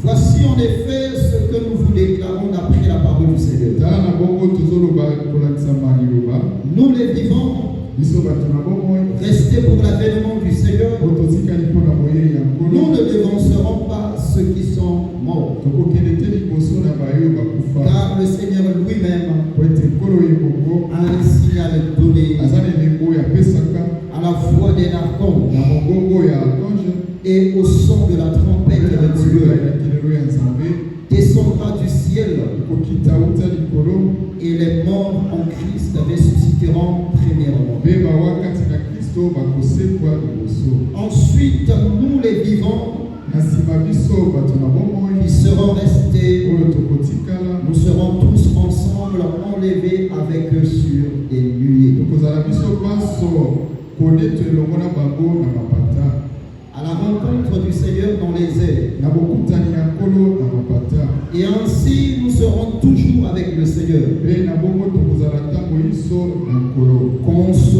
Voici en effet ce que nous vous déclarons d'après la parole du Seigneur. Nous les vivants, restez pour l'avènement du Seigneur. Nous ne dévancerons pas ceux qui sont morts. Car le Seigneur lui-même a un signal donné à la voix des archanges et au son de la trompette de Dieu. Descendra du ciel et les morts en Christ ressusciteront premièrement. Ensuite, nous les vivants qui seront restés, nous serons tous ensemble enlevés avec eux sur des nuées, à la rencontre du Seigneur dans les airs. Et ainsi nous serons toujours avec le Seigneur. Consolés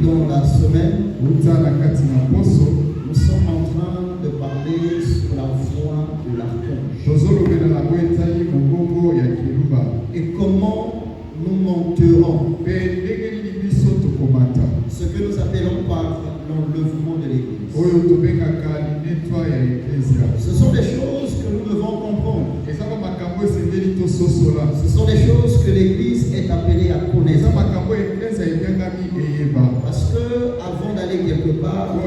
dans la semaine, nous sommes en train de parler sur la voix de l'archange. Et comment nous monterons ce que nous appelons par l'enlèvement de l'Église. Ce sont des choses que nous devons comprendre. Ce sont des choses que l'Église est appelée à connaître. Parce que avant d'aller quelque part, de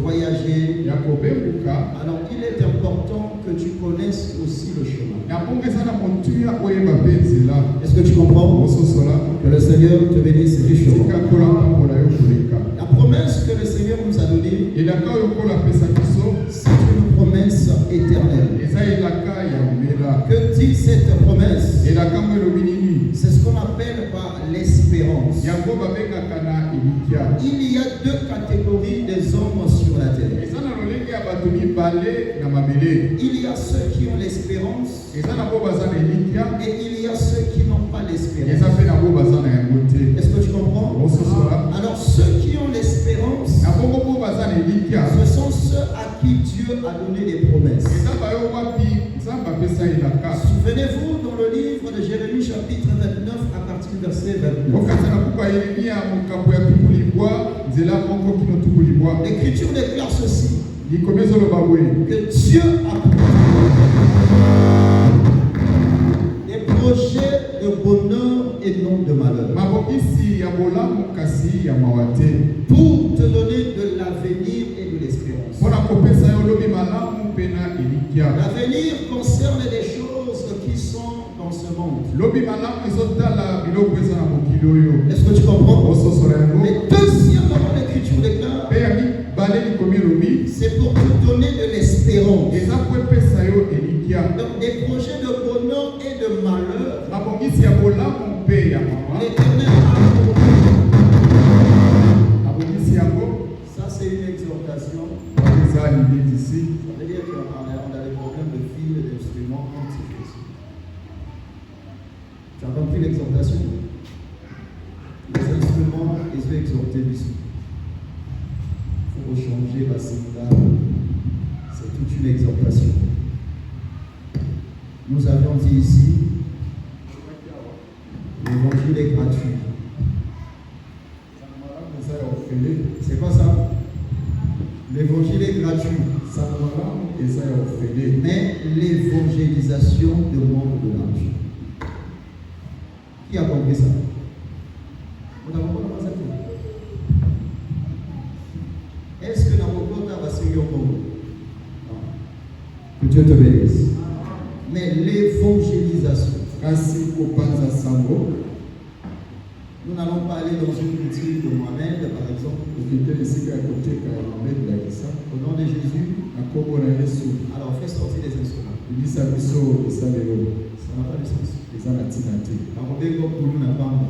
voyager, alors il est important que tu connaisses aussi le chemin. Est-ce que tu comprends? Que le Seigneur te bénisse richement. La promesse que le Seigneur nous a donnée, c'est une promesse éternelle. Que dit cette promesse? C'est ce qu'on appelle par l'espérance. Il y a deux catégories des hommes sur la terre. Il y a ceux qui ont l'espérance et il y a ceux qui n'ont pas l'espérance. Est-ce que tu comprends? Alors ceux qui ont l'espérance, ce sont ceux à qui Dieu a donné des promesses. Souvenez-vous dans le livre de Jérémie chapitre 29 à partir du verset 29. L'Écriture déclare ceci. Que Dieu a des projets de bonheur et non de malheur. Pour te donner de l'avenir et de l'espérance. L'avenir concerne des choses qui sont dans ce monde. Est-ce que tu comprends? Mais deuxièmement, l'Écriture déclare, c'est pour te donner de l'espérance. Donc des projets de bonheur et de malheur, l'Éternel a. Ça c'est une exhortation. Ça veut dire qu'on a des problèmes de fil et d'instruments anti-Christ. Tu as compris l'exhortation? Les instruments, ils sont exhortés ici. Il faut changer la syllabe. C'est toute une exhortation. Nous avions dit ici, l'évangile est gratuit. C'est quoi ça? L'évangile est gratuit. Mais l'évangélisation demande de l'argent. Qui a compris ça? Vous n'avez pas compris ça? Est-ce que Nabucodonosor va signer au Congo? Non. Que Dieu te bénisse. Mais l'évangélisation. Nous n'allons pas aller dans une boutique de Mohamed, par exemple. Au nom de Jésus. Alors fais sortir les instruments. Ça n'a pas de sens.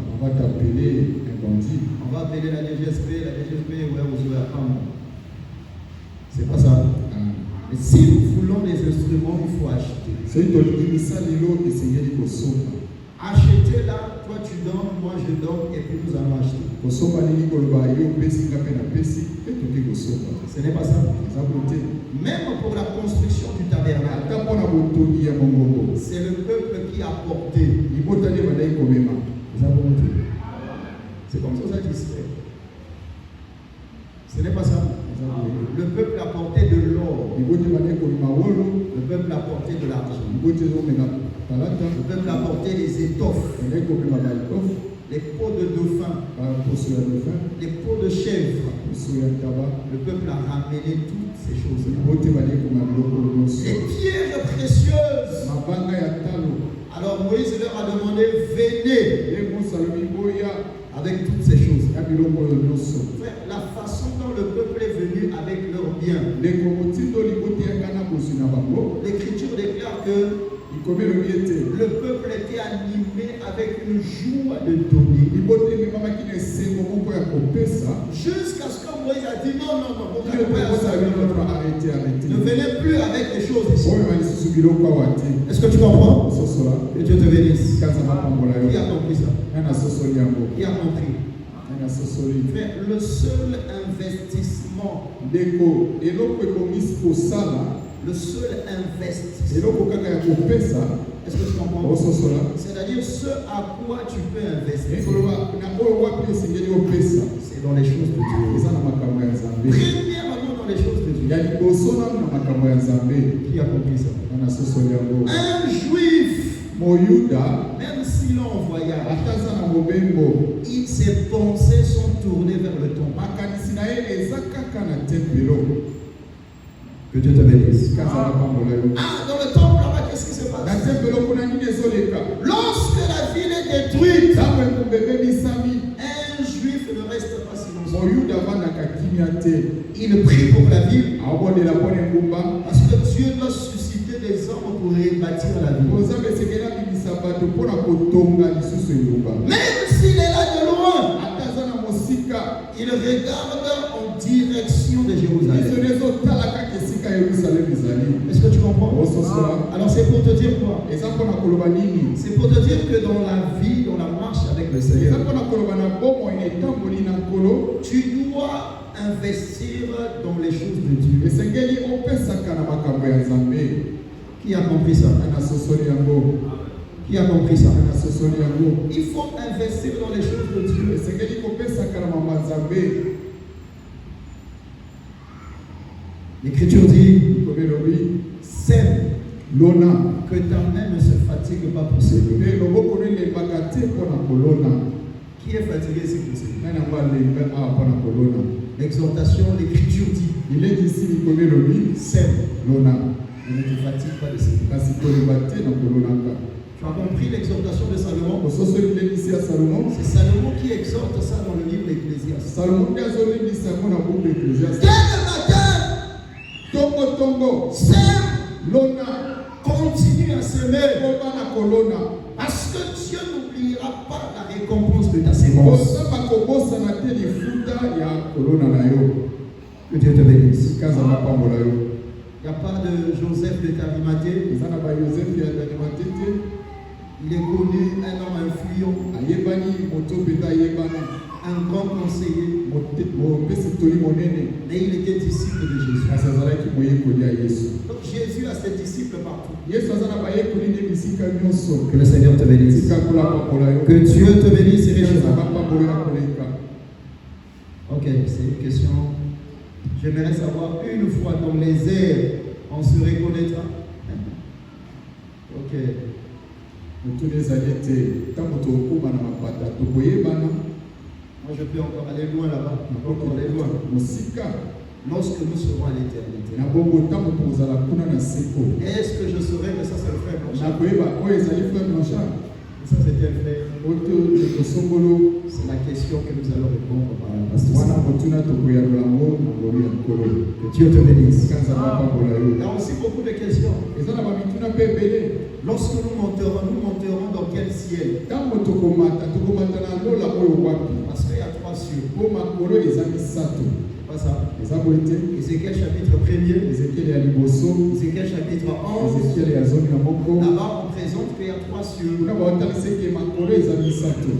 On va t'appeler un bandit. On va appeler la DGSP, ouais, vous jouez à prendre. C'est pas ça. Mais si nous voulons des instruments, il faut acheter. Acheter là, toi tu donnes, moi je donne, et puis nous allons acheter. Ce n'est pas ça. Même pour la construction du tabernacle, c'est le peuple qui a porté. C'est comme ça qu'il se fait. Ce n'est pas ça. Le peuple a porté de l'or. Le peuple a porté de l'argent. Le peuple a porté les étoffes. Les peaux de dauphin. Les peaux de chèvre. Le peuple a ramené toutes ces choses. Les pierres précieuses. Alors Moïse leur a demandé, venez avec toutes ces choses. La façon dont le peuple est venu avec leurs biens. L'Écriture déclare que le peuple était animé avec une joie de donner. Jusqu'à ce que Moïse a dit non, ne venez plus avec des choses ici. Est-ce que tu comprends? Que Dieu te bénisse. Qui a compris ça? Qui a compris? Frère, le seul investissement, le seul investissement, est-ce que tu comprends? C'est-à-dire ce à quoi tu peux investir, c'est dans les choses de Dieu. Premièrement dans les choses de Dieu. Qui a compris ça? Un juif, même s'il est en voyage, ses pensées sont tournées vers le temple. Que Dieu te bénisse. Dans le temple là-bas, qu'est-ce qui se passe? Lorsque la ville est détruite, un juif ne reste pas silencieux. Il prie pour la ville, parce que Dieu doit susciter des hommes pour rebâtir la ville. Même s'il est là de loin, il regarde en direction de Jérusalem. Est-ce que tu comprends? Alors c'est pour te dire quoi? C'est pour te dire que dans la vie, dans la marche avec le Seigneur, tu dois investir dans les choses de Dieu. Qui a compris ça? Qui a compris ça? Il faut investir dans les choses de Dieu. L'Écriture dit, sème que ta main ne se fatigue pas pour sémer. Qui est fatigué ici pour sémer? L'exhortation, l'Écriture dit, sème, ne te fatigue pas de sémer. Tu as compris l'exhortation de Salomon? C'est Salomon qui exhorte ça dans le livre d'Ecclésiaste. Dès le matin, sème, continue à semer, parce que Dieu n'oubliera pas la récompense de ta sémence. Que Dieu te bénisse. Il n'y a pas de Joseph de Arimathée. Il est connu, un homme influent, un grand conseiller, mais il était disciple de Jésus. Donc Jésus a ses disciples partout. Que le Seigneur te bénisse. Que Dieu te bénisse. Ok, c'est une question. J'aimerais savoir une fois dans les airs, on se reconnaîtra. Ok. Moi, je peux encore aller loin là-bas. Encore aller loin. Lorsque nous serons à l'éternité, est-ce que je saurais que ça c'est le frère Blanchard? Ça c'est quel frère? C'est la question que nous allons répondre par la pasteur. Que Dieu te bénisse. Il y a aussi beaucoup de questions. Lorsque nous monterons dans quel ciel? Parce qu'il y a 3 cieux. Pas ça. Ézéchiel chapitre 1er. Ézéchiel chapitre 11. Là-bas, on présente qu'il y a 3 cieux. Il y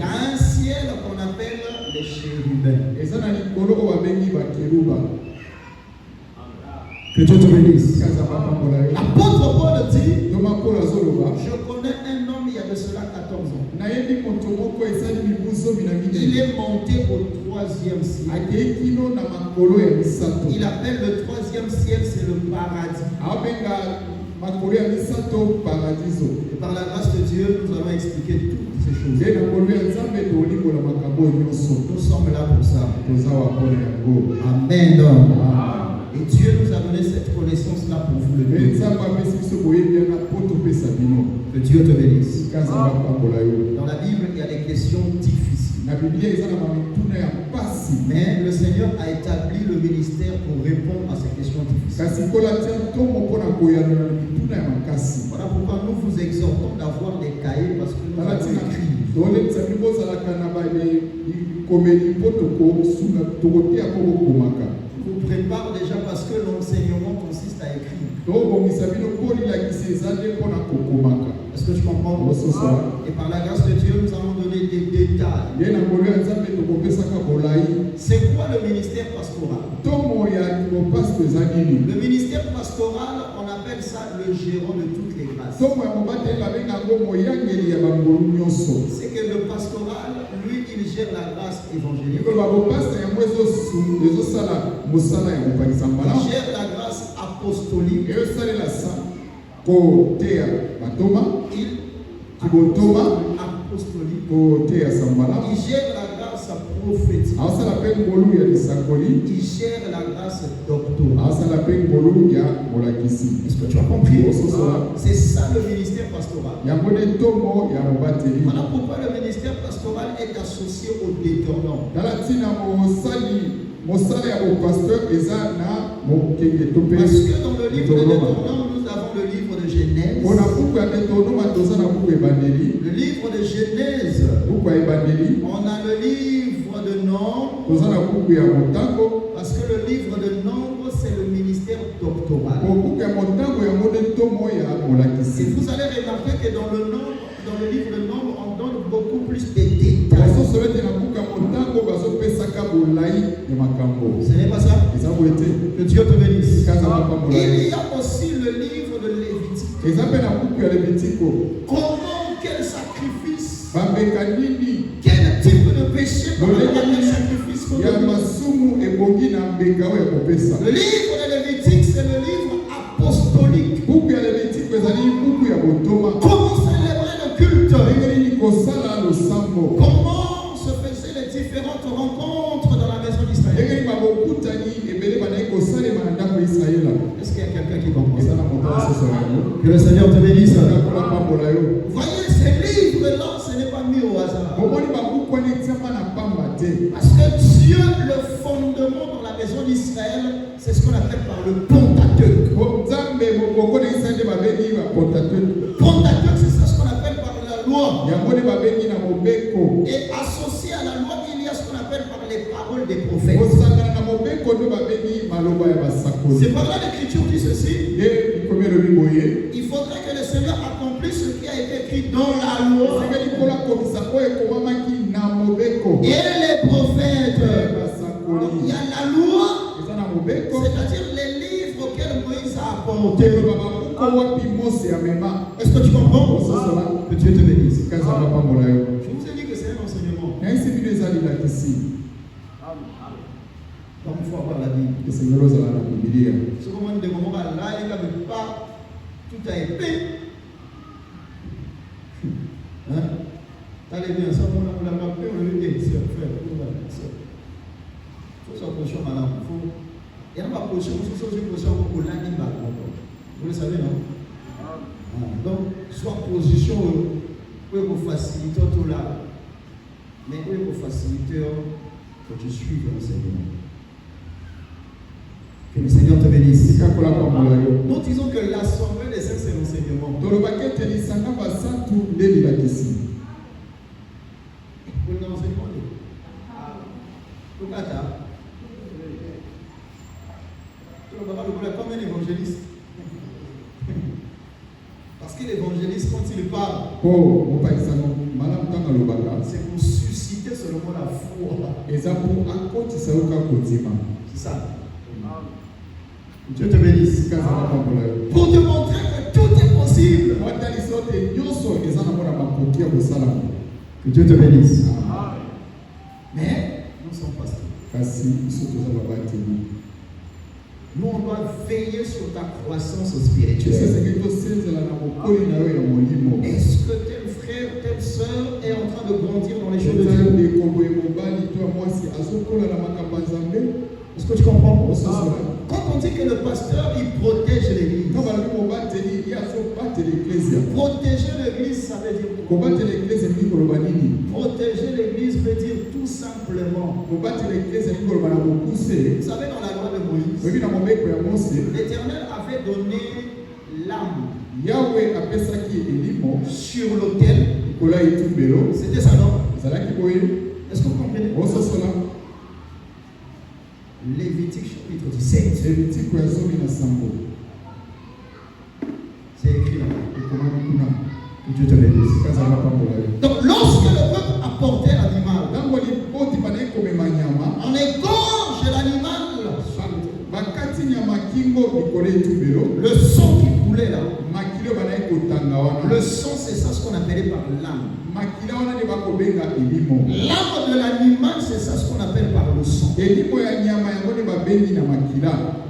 a un ciel qu'on appelle les chérubins. Que Dieu te bénisse. L'apôtre Paul dit, je connais un homme il y a de cela 14 ans. Il est monté au 3e ciel. Il appelle le 3e ciel, c'est le paradis. Et par la grâce de Dieu, nous allons expliquer toutes ces choses. Nous sommes là pour ça. Amen. Et Dieu nous a donné cette connaissance-là pour vous le bénir. Que Dieu te bénisse. Dans la Bible, il y a des questions difficiles. Mais le Seigneur a établi le ministère pour répondre à ces questions difficiles. Voilà pourquoi nous vous exhortons d'avoir des cahiers, parce que nous allons écrire. Vous prépare déjà parce que l'enseignement consiste à écrire. Est-ce que tu comprends? Et par la grâce de Dieu, nous allons donner des détails. C'est quoi le ministère pastoral? Le ministère pastoral, on appelle ça le gérant de toutes les grâces. C'est que le pastoral, lui, il gère la grâce évangélique. Il gère la grâce apostolique. Apostolique. Il gère la grâce prophétique. Il gère la grâce doctorale. Est-ce que tu as compris? C'est ça le ministère pastoral. Voilà pourquoi le ministère pastoral est associé au détournant. Parce que dans le livre de détournant, nous avons le livre de Genèse. Le livre de Genèse. On a le livre de Nombre. Parce que le livre de Nombre, c'est le ministère doctoral. Et vous allez remarquer que dans le livre de Nombre, on donne beaucoup plus de détails. Ce n'est pas ça? Que Dieu te bénisse. Il y a aussi le livre de Lévitique. Comment, quel sacrifice, quel type de péché, quel sacrifice. Le livre de Lévitique, c'est le livre apostolique. Comment célébrer le culte? Comment se faisaient les différentes rencontres dans la maison d'Israël? Est-ce qu'il y a quelqu'un qui comprend ça? Que le Seigneur te bénisse. Vous voyez, ces livres-là, ce n'est pas mis au hasard. Parce que Dieu, le fondement dans la maison d'Israël, c'est ce qu'on appelle par le Pentateuque. Pentateuque, c'est ça ce qu'on appelle par la loi. Et associé à la loi, il y a ce qu'on appelle par les paroles des prophètes. C'est par là l'Écriture dit ceci. Il faudrait que le Seigneur accomplisse ce qui a été écrit dans la loi. Et les prophètes. Il y a la loi, c'est-à-dire les livres auxquels Moïse a apportés. Est-ce que tu comprends? Que Dieu te bénisse. Je vous ai dit que c'est un enseignement. Donc il faut avoir la Bible. Ce moment de moment là, il n'avait pas tout à épée. Allez bien, ça on l'a rappelé, on lui dit, frère, il faut s'approcher madame. Il y a pas approcher, il faut s'approcher pour l'animal. Vous le savez, non? Donc, soit position pour vous faciliter tout là, mais pour vous faciliter, il faut que tu suives l'enseignement. Que le Seigneur te bénisse. Nous disons que l'assemblée des saints, c'est l'enseignement. Combien d'évangélistes? Parce que l'évangéliste, quand il parle, c'est pour susciter seulement la foi. C'est ça. Dieu te bénisse. Pour te montrer que tout est possible. Que Dieu te bénisse. Mais nous sommes pasteurs. Nous, on doit veiller sur ta croissance spirituelle. Est-ce que tel frère, telle soeur est en train de grandir dans les choses de Dieu? Est-ce que tu comprends? Quand on dit que le pasteur, il protège l'église. Protéger l'église, ça veut dire quoi? Protéger l'église veut dire tout simplement. Vous savez, dans la loi de Moïse, l'Éternel avait donné l'âme sur l'autel. C'était ça, non? Est-ce que vous comprenez? Lévitique chapitre 17. C'est écrit là. Dieu te bénisse. Donc lorsque le peuple apportait l'animal, Le sang qui coulait là. Le sang, c'est ça ce qu'on appelait par l'âme. L'âme de l'animal, c'est ça ce qu'on appelle par le sang.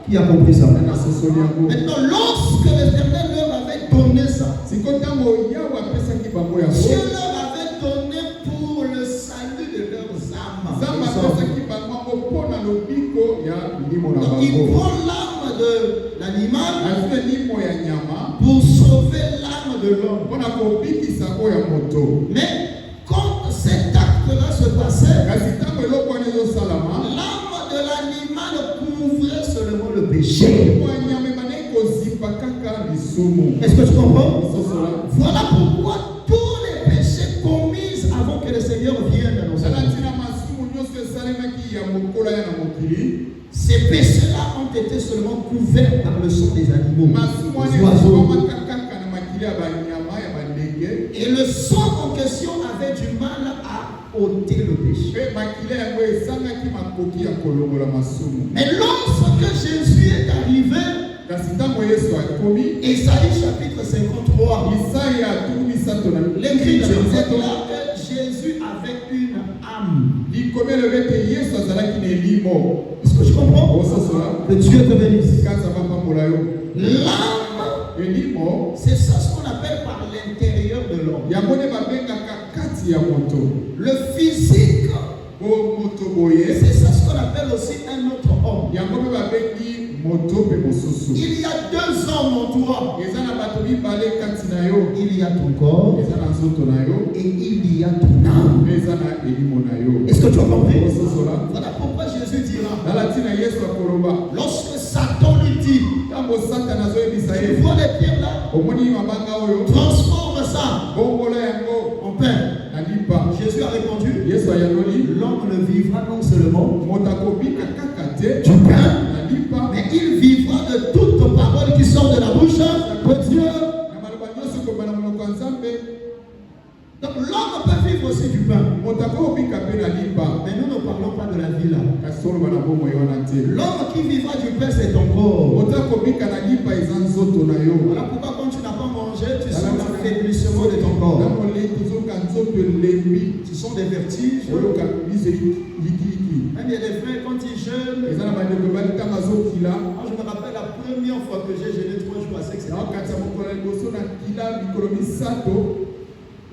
Qui a compris ça? Maintenant, lorsque l'Éternel leur avait donné ça, Dieu leur avait donné pour le salut de leurs âmes. Donc, il prend l'âme de l'animal pour sauver l'âme de l'homme. Mais quand cet acte-là se passait, l'âme de l'animal couvrait seulement le péché. Est-ce que tu comprends? Voilà pourquoi tous les péchés commis avant que le Seigneur vienne dans nos vies, ces péchés-là ont été seulement couverts par le sang des animaux, des oiseaux. Et le sang en question avait du mal à ôter le péché. Mais lorsque Jésus est arrivé, Isaïe chapitre 53, l'Écriture dit là que Jésus avait une âme. Est-ce que je comprends? Que Dieu te bénisse. L'âme, c'est ça ce qu'on appelle par l'intérieur de l'homme. Le physique, c'est ça ce qu'on appelle aussi un autre homme. Il y a deux hommes en toi. Il y a ton corps et il y a ton âme. Est-ce que tu as compris? Voilà pourquoi Jésus dira, lorsque Satan lui dit, tu vois les pierres là, transforme ça en pain. Jésus a répondu, l'homme ne vivra non seulement du pain, mais il vivra de toute parole qui sort de la bouche de Dieu. Donc l'homme peut vivre aussi du pain. Mais nous ne parlons pas de la vie là. L'homme qui vivra du pain, c'est ton corps. Voilà pourquoi quand tu n'as pas mangé, tu sens l'affaiblissement de ton corps. Ce sont des vertiges. Même il y a des frères quand ils jeûnent. Je me rappelle la première fois que j'ai jeûné 3 jours à sec.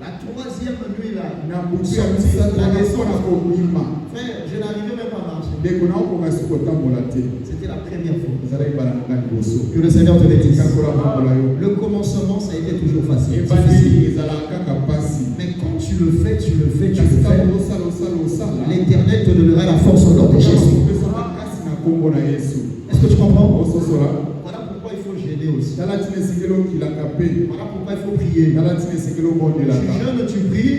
La troisième nuit là, frère, je n'arrivais même pas à marcher. C'était la première fois. Que le Seigneur te bénisse. Le commencement, ça a été toujours facile. Mais quand tu le fais, l'Éternel te donnera la force au nom de Jésus. Est-ce que tu comprends? Voilà pourquoi il faut gêner aussi. Voilà pourquoi il faut prier. Tu jeûnes, tu pries.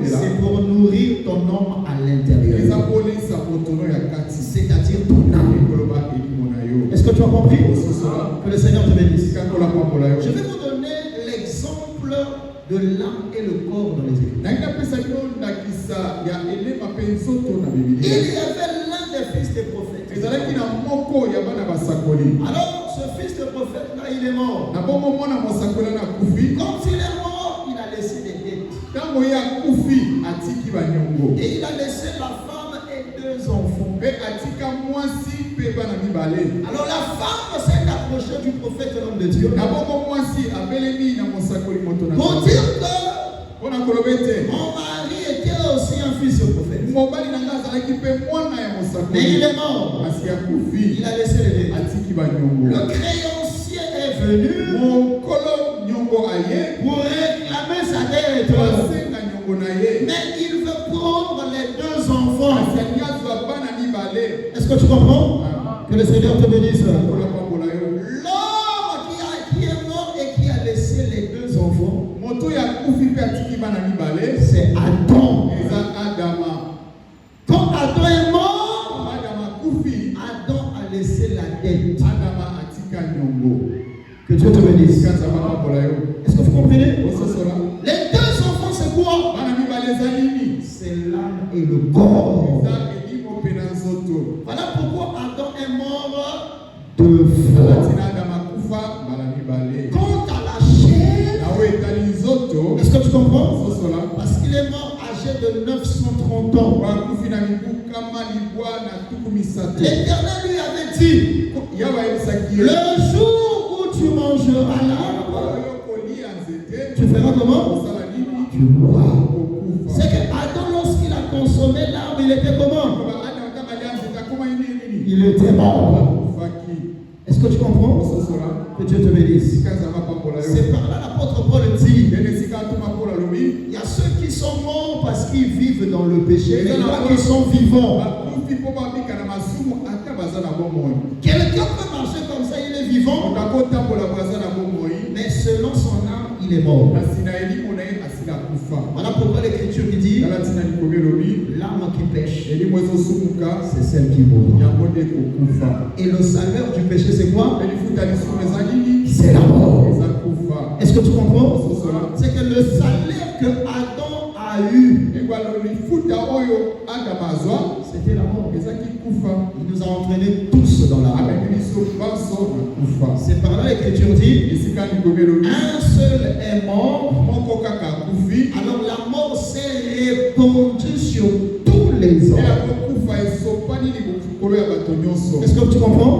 C'est pour nourrir ton homme à l'intérieur. C'est-à-dire ton âme. Est-ce que tu as compris? Que le Seigneur te bénisse. Je vais vous donner l'exemple de l'âme et le corps dans les Écritures. Il y avait l'un des fils des prophètes. Alors, ce fils de prophète là, il est mort. Quand il est mort, il a laissé des dettes. Et il a laissé la femme et 2 enfants. Alors la femme s'est approchée du prophète, l'homme de Dieu, pour dire que mon mari était aussi un fils de prophète. Mais il est mort. Il a laissé les dettes. Le créancier est venu pour réclamer sa dette. Mais il veut prendre les 2 enfants. Est-ce que tu comprends? Que le Seigneur te bénisse. L'homme qui est mort et qui a laissé les 2 enfants, c'est Adam. Quand Adam est mort, Adam a laissé la dette. Que Dieu te bénisse. Est-ce que vous comprenez? Les 2 enfants, c'est quoi? C'est l'âme et le corps. Voilà pourquoi Adam est mort 2 fois. Quant à la chair, est-ce que tu comprends? Parce qu'il est mort âgé de 930 ans. L'Éternel lui avait dit, le jour où tu mangeras l'arbre, tu feras comment? Tu mourras. C'est que Adam, lorsqu'il a consommé l'arbre, il était comment? Il était mort. Est-ce que tu comprends? Que Dieu te bénisse. C'est par là l'apôtre Paul dit, il y a ceux qui sont morts parce qu'ils vivent dans le péché, et là qui sont vivants. Quelqu'un peut marcher comme ça, il est vivant, mais selon son âme, il est mort. Voilà pourquoi l'Écriture dit, l'âme qui pêche, c'est celle qui mourra. Et le salaire du péché, c'est quoi? C'est la mort. Est-ce que tu comprends? C'est que le salaire que Adam a eu, c'était la mort. Il nous a entraînés tous dans la mort. C'est par là l'Écriture dit, un seul est mort, alors la mort s'est répandue sur tous les hommes. Est-ce que tu comprends?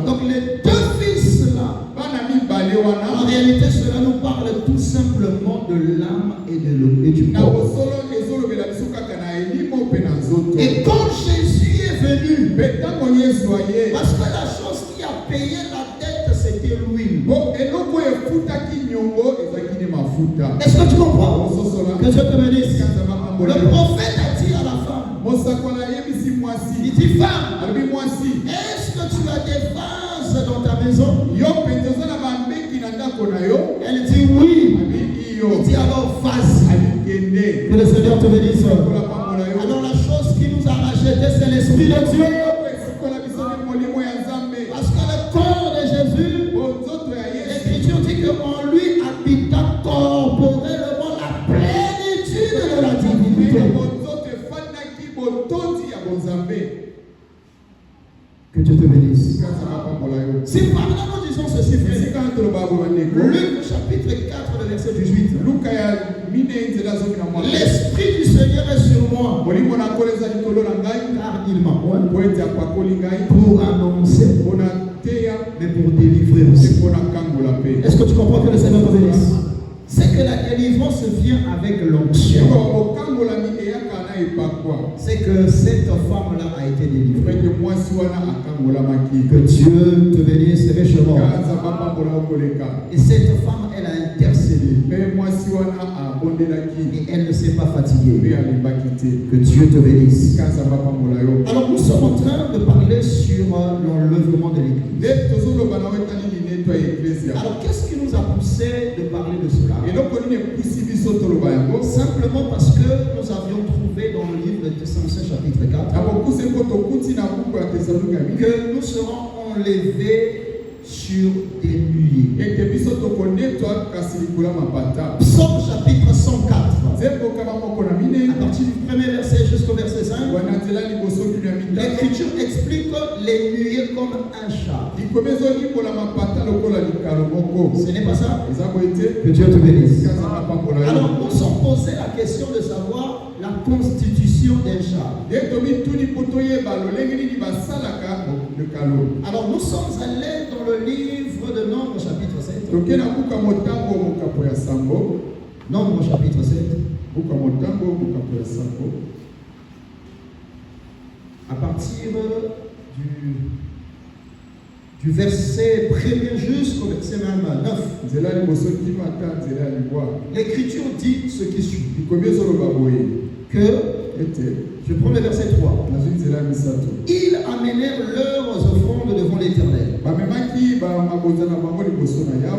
Donc les deux fils là, en réalité cela nous parle tout simplement de l'âme et du corps. Et quand Jésus est venu, parce que la chose qui a payé la dette, c'était l'huile. Est-ce que tu comprends? Que Dieu te bénisse. Le prophète a dit à la femme, il dit, femme, est-ce que tu as des vases dans ta maison? Elle dit oui. Il dit alors vas-y. Que le Seigneur te bénisse. Alors la chose qui nous a racheté, c'est l'Esprit de Dieu. Parce que le corps de Jésus, l'Écriture dit qu'en lui habita corporellement la plénitude de la divinité. Que Dieu te bénisse. Si par là nous disons ceci, frère, Luc chapitre 4, le verset 18. L'Esprit du Seigneur est sur moi, car il m'a oint pour annoncer, mais pour délivrer aussi. Est-ce que tu comprends que le Seigneur te bénisse? C'est que la délivrance vient avec l'onction. C'est que cette femme-là a été délivrée. Que Dieu te bénisse richement. Et cette femme, elle a intercédé. Et elle ne s'est pas fatiguée. Que Dieu te bénisse. Alors nous sommes en train de parler sur l'enlèvement de l'Église. Alors qu'est-ce qui nous a poussé de parler de cela? Simplement parce que nous avions trouvé dans le livre de Thessaloniciens chapitre 4 que nous serons enlevés sur des nuées. Psaume chapitre 104. À partir du premier verset jusqu'au verset 5, l'Écriture explique les nuées comme un char. Ce n'est pas ça? Que Dieu te bénisse. Alors nous sommes posés la question de savoir la constitution d'un char. Alors nous sommes allés dans le livre de Nombre chapitre 7. Nombre chapitre 7. À partir du verset 1er jusqu'au verset même 9. L'Écriture dit ce qui suit. Que, je prends le verset 3. Ils amenèrent leurs offrandes devant l'Éternel.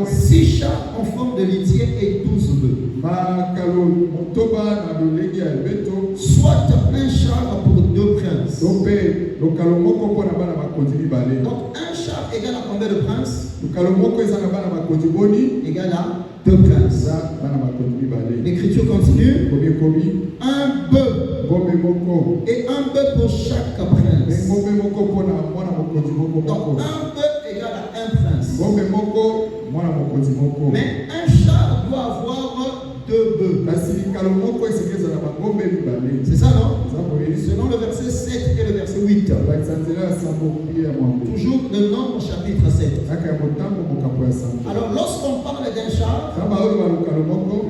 6 chats en forme de litier et 12 bœufs. Soit un char pour 2 princes. Donc un char égale à combien de princes? Égale à 2 princes. L'Écriture continue. Un bœuf. Et un bœuf pour chaque prince. Donc un bœuf un prince. Mais un char doit avoir 2 bœufs. C'est ça, non? Selon le verset 7 et le verset 8. Toujours le nombre chapitre 7. Alors lorsqu'on parle d'un char,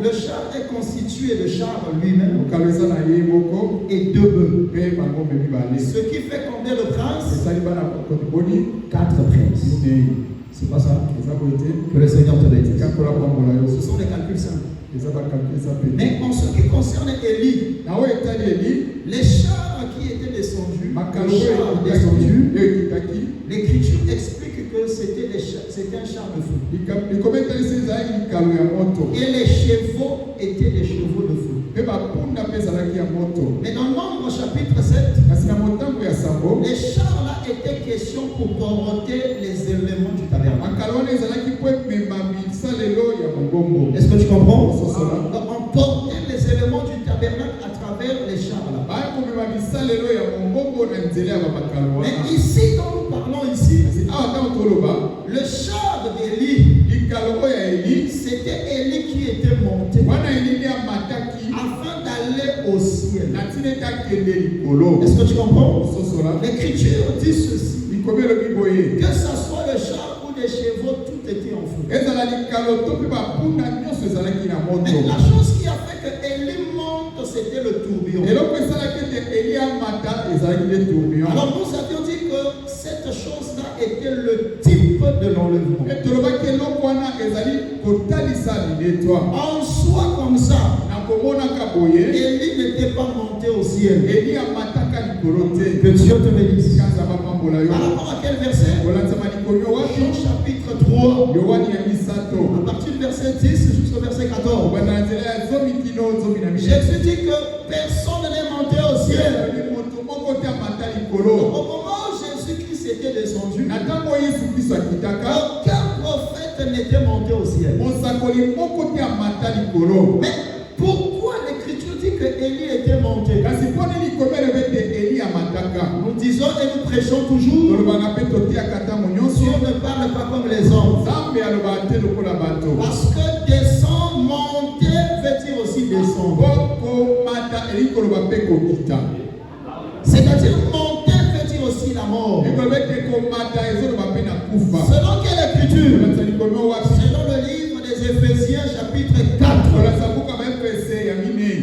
le char est constitué de char lui-même et 2 bœufs. Ce qui fait combien de princes? 4 princes. C'est pas ça? Que le Seigneur te bénisse. Ce sont des calculs simples. Mais en ce qui concerne Élie, les chars qui étaient descendus, l'Écriture explique que c'était un char de feu. Et les chevaux étaient des chevaux de feu. Mais dans Nombre chapitre 7, les chars là étaient question pour porter les éléments du tabernacle. Est-ce que tu comprends? Donc on portait les éléments du tabernacle à travers les chars là. Mais ici, quand nous parlons ici, le char d'Élie, c'était Élie qui était monté afin d'aller au ciel. Est-ce que tu comprends? L'Écriture dit ceci, que ce soit le char ou les chevaux, tout était en feu. Mais la chose qui a fait que Élie monte, c'était le tourbillon. Alors nous avions dit que cette chose-là était le type de l'enlèvement. En soi comme ça, Élie n'était pas monté au ciel. Que Dieu te bénisse. Par rapport à quel verset? Jean chapitre 3. À partir du verset 10 jusqu'au verset 14. Jésus dit que personne n'est monté au ciel. Au moment où Jésus-Christ était descendu, aucun prophète n'était monté au ciel. Mais pourquoi l'Écriture dit que Élie était monté? Nous disons et nous prêchons toujours, Dieu ne parle pas comme les hommes. Parce que descendre, monter veut dire aussi descendre. C'est-à-dire monter veut dire aussi la mort. Selon quelle Écriture? Selon le livre des Éphésiens chapitre 4.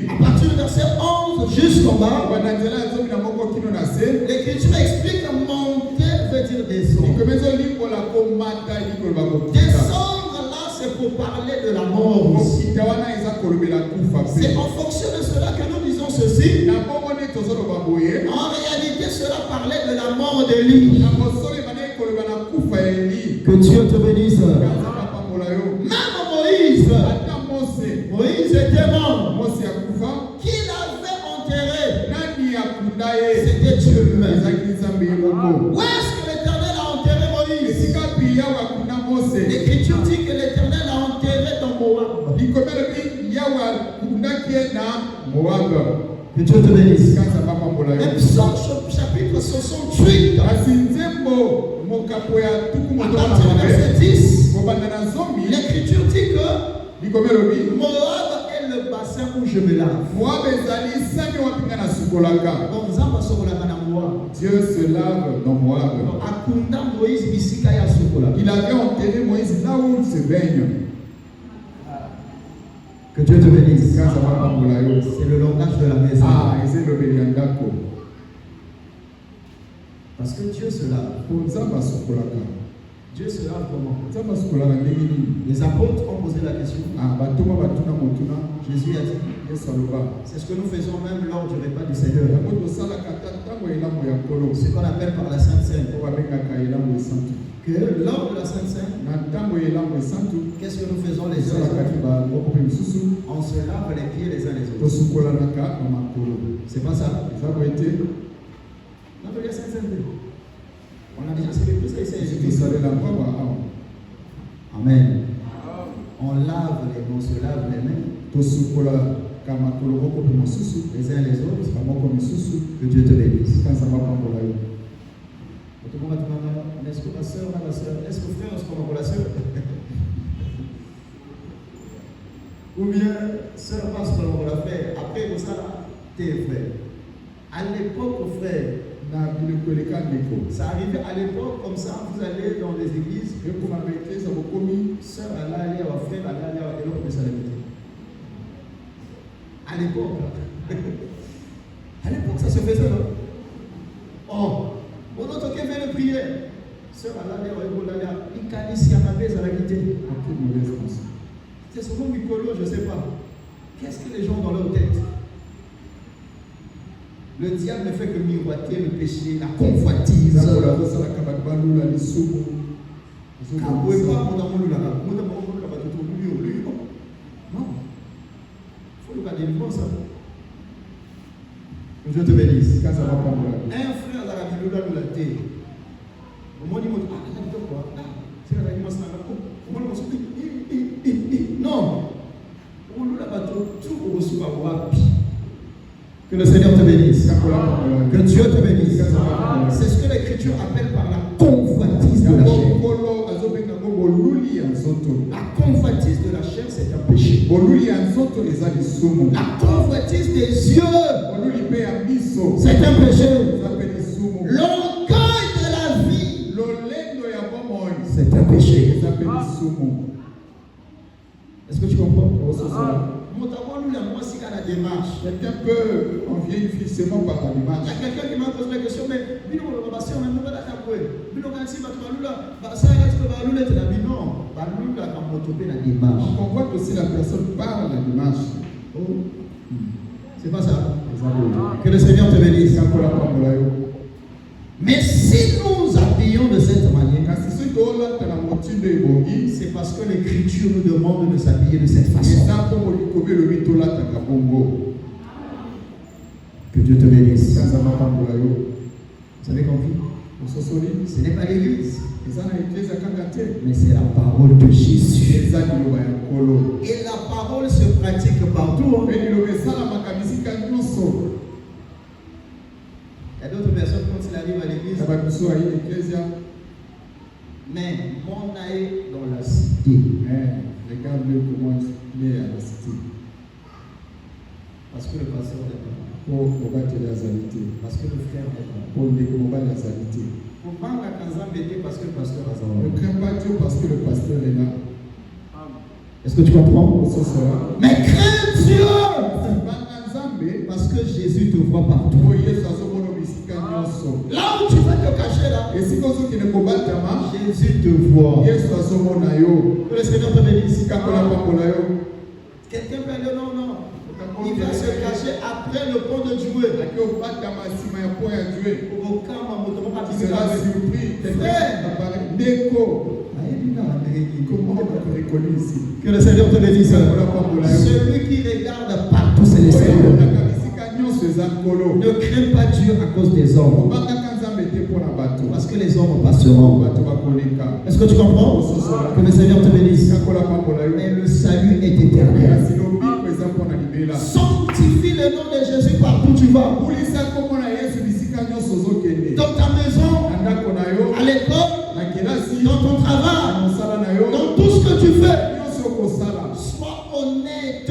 À partir du verset 11 jusqu'en bas, l'Écriture explique que monter veut dire descendre. Descendre là, c'est pour parler de la mort. C'est en fonction de cela que nous disons ceci. En réalité, cela parlait de la mort d'Élie. Que Dieu te bénisse. Même Moïse était mort. Qui l'avait enterré? C'était Dieu lui-même. Où est-ce que l'Éternel a enterré Moïse? L'Écriture dit que l'Éternel a enterré dans Moab. Que Dieu te bénisse. Et Psaume chapitre 68. À partir du verset 10, l'Écriture dit que Moab est le bassin où je me lave. Dieu se lave dans Moab. Il avait enterré Moïse là où il se baigne. Que Dieu te bénisse. C'est le langage de la maison. Parce que Dieu se lave. Dieu se lave comment? Les apôtres ont posé la question. Jésus a dit. C'est ce que nous faisons même lors du repas du Seigneur. Ce qu'on appelle par la Sainte Seine. Que lors de la Sainte Seine, qu'est-ce que nous faisons les uns les autres? On se lave les pieds les uns les autres. C'est pas ça? Non, mais la Sainte Seine. On a déjà célébré ça ici. Amen. On lave les mains, on se lave les mains. Les uns les autres. Que Dieu te bénisse. Tout le monde va te demander, est-ce que ma soeur, est-ce que frère, est-ce qu'on va pour la soeur? Ou bien, soeur passe pour la frère. Après, pour ça, t'es frère. À l'époque, frère, ça arrivait à l'époque, comme ça, vous allez dans les églises, et pour m'arrêter, ça vous commis, soeur, elle allait à frère, elle allait à l'autre, mais ça l'habite. À l'époque, à l'époque, ça se faisait, non? Oh, on entend qu'il y avait une prière. Sœur, elle allait à il canisse à ma mère, à la guidée. C'est souvent Mikolo, je ne sais pas. Qu'est-ce que les gens ont dans leur tête? Le diable ne fait que miroiter le péché, la convoitise. Non. Il faut le délivrance. Je te bénisse. Un frère dans la Bible nous l'a dit. Au moment où non. On nous l'a tout reçoit. Que le Seigneur te bénisse. Que Dieu te bénisse. C'est ce que l'Écriture appelle par la convoitise de la chair. La convoitise de la chair, c'est un péché. La convoitise des yeux, c'est un péché. L'orgueil de la vie, c'est un péché. Est-ce que tu comprends? Quelqu'un peut en vieillir seulement par la démarche. Il y a quelqu'un qui m'a posé la question, mais on voit que si la personne parle la démarche. Oh. C'est pas ça. Que le Seigneur te bénisse. Mais si nous habillons de cette manière, c'est parce que l'Écriture nous demande de s'habiller de cette façon. Que Dieu te bénisse. Vous avez compris? Ce n'est pas l'Église, mais c'est la parole de Jésus. Et la parole se pratique partout. Il y a d'autres personnes quand ils arrivent à l'église. Mais mon œil dans la cité. Regarde-le comment il est à la cité. Parce que le pasteur n'est pas là. Parce que le frère n'est pas là. Parce que le pasteur a là. Ne crains pas Dieu parce que le pasteur est là. Est-ce que tu comprends? Mais crains Dieu parce que Jésus te voit partout. Là où tu vas te cacher là, Jésus te voit. Que le Seigneur te bénisse. Quelqu'un peut dire non, non. Il va se cacher après le pont de Dieu. Il sera surpris. Que le Seigneur te bénisse. Celui qui regarde partout, c'est le Seigneur. Ne crains pas Dieu à cause des hommes. Parce que les hommes passeront. Est-ce que tu comprends? Que le Seigneur te bénisse. Mais le salut est éternel. Sanctifie le nom de Jésus partout où tu vas. Dans ta maison, à l'école, dans ton travail, dans tout ce que tu fais. Sois honnête.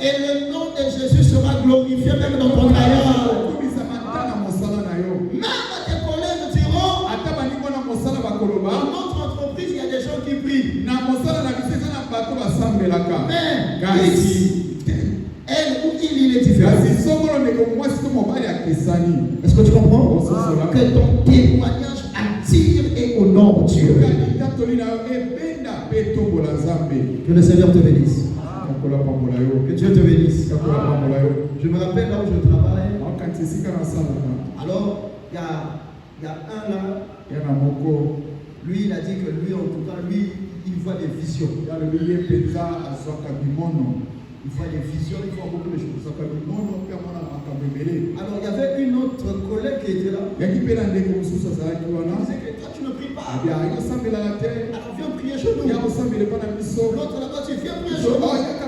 Et le nom de Jésus sera glorifié même dans ton travail. Même tes collègues diront, dans notre entreprise, il y a des gens qui prient. Mais elle ou il est différent. Est-ce que tu comprends? Que ton témoignage attire et honore Dieu. Que le Seigneur te bénisse. Que Dieu te bénisse. Je me rappelle là où je travaille. Alors, il y a un là. Lui, il a dit que lui, en tout cas, lui, il voit des visions. Il voit des visions, il voit beaucoup de choses. Alors, il y avait une autre collègue qui était là. Il disait que toi, tu ne pries pas. Alors, viens prier chez nous. L'autre là-bas, tu viens prier chez nous.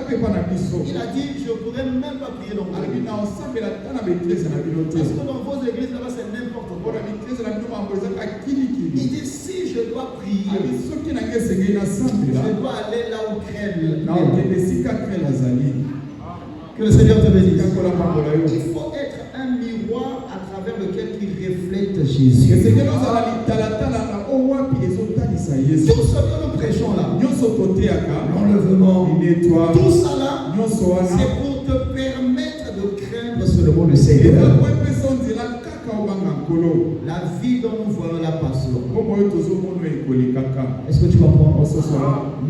Il a dit, je ne pourrais même pas prier dans vos églises. Parce que dans vos églises, là-bas, c'est n'importe quoi. Il dit, si je dois prier, je dois aller là où crème. Que le Seigneur te bénisse. Il faut être un miroir à travers lequel il reflète Jésus. Tout ce que nous prêchons là, l'enlèvement, tout ça là, c'est pour te permettre de craindre seulement le Seigneur. La vie dont nous voyons là passe. Est-ce que tu comprends?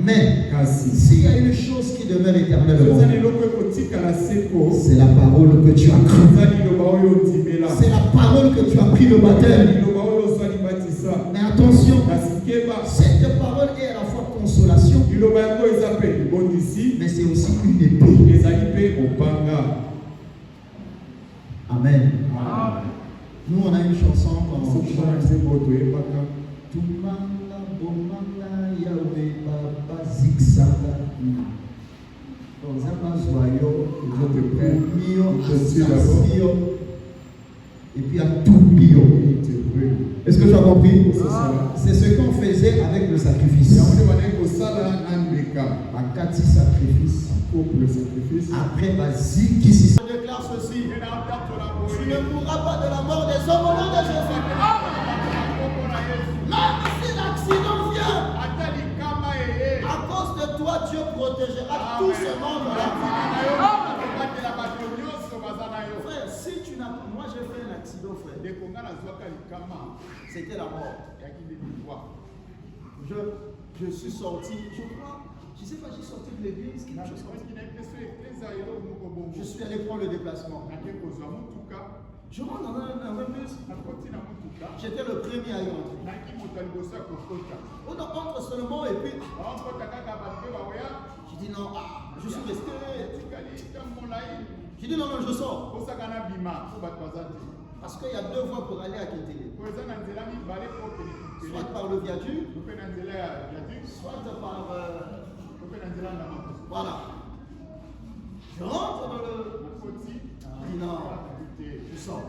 Mais s'il y a une chose qui demeure éternellement, c'est la parole que tu as crue. C'est la parole que tu as pris le baptême. Mais attention, cette parole est à la fois consolation, mais c'est aussi une épée. Amen. Nous, on a une chanson dans Tumanga, Bomanga, Yahweh, Baba, Zigzaga. Dans un mazoyo, et puis à tout bio. Est-ce que tu as compris? C'est ce qu'on faisait avec le sacrifice. Akati sacrifice. Après, vas-y, qui s'y déclare ceci. Tu ne mourras pas de la mort des hommes au nom de Jésus. Même si l'accident vient, à cause de toi, Dieu protégera tous ces membres-là. Frère, si tu n'as pas... Moi, j'ai fait un accident, frère. C'était la mort. Je suis sorti, je crois, je ne sais pas, j'ai sorti de l'église, quelque chose comme ça. Je suis allé prendre le déplacement. Je rentre dans un bus. J'étais le premier à y rentrer. On entre seulement et puis. Je dis non, je suis resté. Je dis non, je sors. Parce qu'il y a deux voies pour aller à Kétélé. Soit par le viaduc, soit par. Voilà. Je rentre dans le. Je dis non, je sors.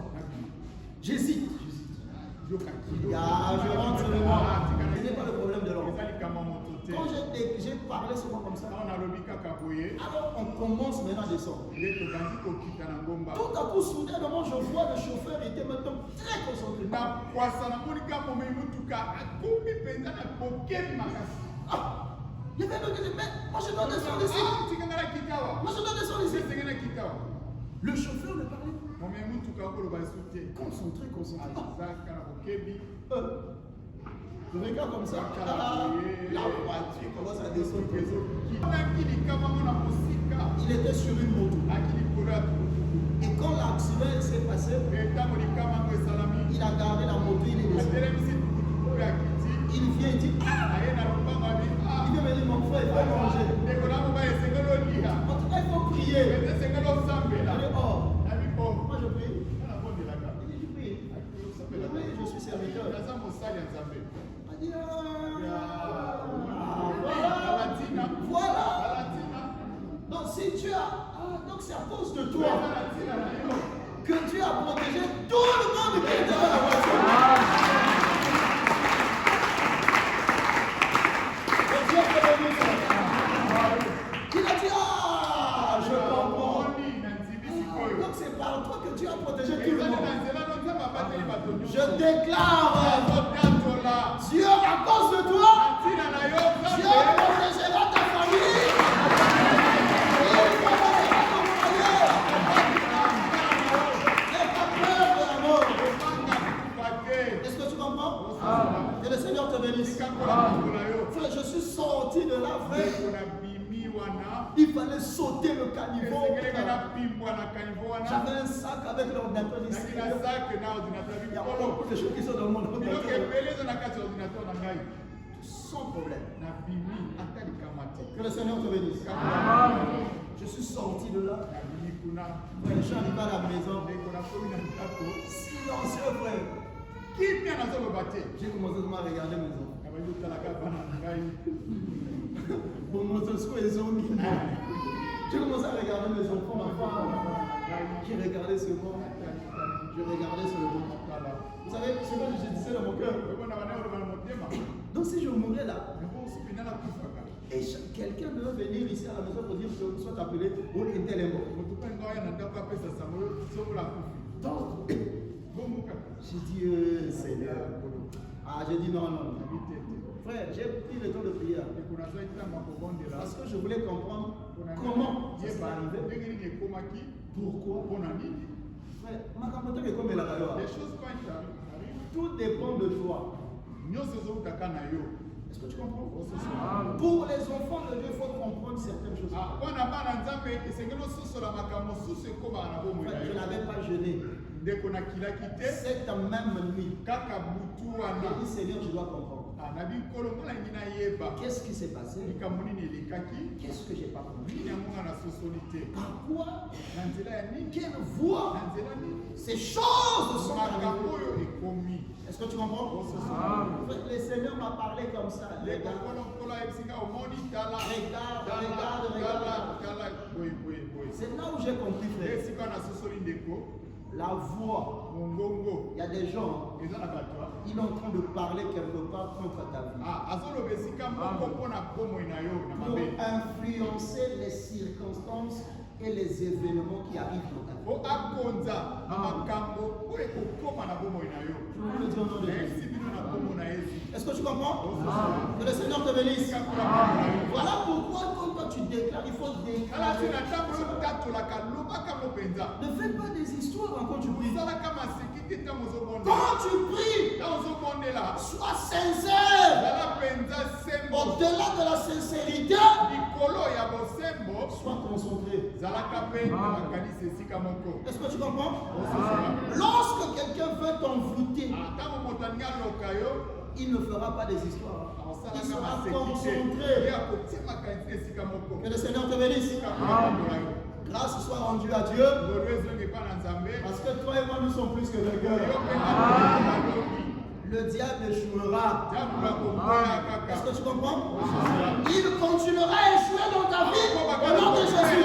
J'hésite. Je rentre seulement. Ce n'est pas le problème de l'homme. Quand j'ai parlé seulement comme ça, alors on commence maintenant à descendre. Tout à coup, soudainement, je vois le chauffeur était maintenant très concentré. Il avait me dit, mais moi je dois descendre ici. Moi je dois descendre ici. Le chauffeur ne parlait pas. Concentré. Je regarde comme ça. La voiture commence à descendre. Il était sur une moto. Et quand l'accident s'est passé, il a gardé la moto, il est descendu. Il vient et dit, il vient me dire, mon frère, il faut manger. En tout cas, il faut prier. Moi je prie. Il dit, je prie. Je suis serviteur. Il dit, voilà. Donc si tu as, donc c'est à cause de toi que Dieu a protégé tout le monde qui était dans la voiture. Il a dit, je comprends. Donc c'est par toi que Dieu a protégé tout le monde. Je déclare, Dieu, à cause de toi, Dieu protégera ta famille. Il protégera ton foyer. N'aie pas peur de la mort. Est-ce que tu comprends? Que le Seigneur te bénisse. Frère, je suis sorti de là, frère. Il fallait sauter le caniveau. J'avais un sac avec l'ordinateur ici. Il y a beaucoup de choses qui sont dans mon ordinateur. Sans problème. Que le Seigneur te bénisse. Je suis sorti de là. Je suis arrivé à la maison. Silencieux, frère. J'ai commencé à regarder mes enfants. J'ai commencé à regarder mes enfants, ma femme. J'ai regardé ce monde. Je regardais ce monde. Vous savez, ce que je disais dans mon cœur. Donc si je mourais là, et quelqu'un devait venir ici à la maison pour dire que vous soyez appelé au Intelemo. Donc, j'ai dit, Seigneur. Ah, j'ai dit non. Frère, j'ai pris le temps de prière. Parce que je voulais comprendre comment ça s'est arrivé. Pourquoi? Frère, les choses tout dépend de toi. Est-ce que tu comprends? Pour les enfants de Dieu, il faut comprendre certaines choses. Frère, je n'avais pas jeûné. Cette même nuit, j'ai dit Seigneur, je dois comprendre. Qu'est-ce qui s'est passé? Qu'est-ce que j'ai pas compris? Par quoi? Quelle voix? Ces choses sont arrivées. Est-ce que tu comprends? Le Seigneur m'a parlé comme ça. Regarde. C'est là où j'ai compris, frère. La voix. Il y a des gens, ils sont en train de parler quelque part contre ta vie. Pour influencer les circonstances et les événements qui arrivent dans ta vie. Je vous le dis au nom de Jésus. Est-ce que tu comprends? Que le Seigneur te bénisse. Voilà pourquoi quand toi tu déclares, il faut déclarer. Ne fais pas des histoires quand tu pries. Quand tu pries, sois sincère. Au-delà de la sincérité, sois concentré. Est-ce que tu comprends? Lorsque quelqu'un veut t'envoûter, il ne fera pas des histoires. Il sera concentré. Que le Seigneur te bénisse. Grâce soit rendue à Dieu. Parce que toi et moi, nous sommes plus que des cœurs. Le diable échouera. Est-ce que tu comprends? Il continuera à échouer dans ta vie au nom de Jésus.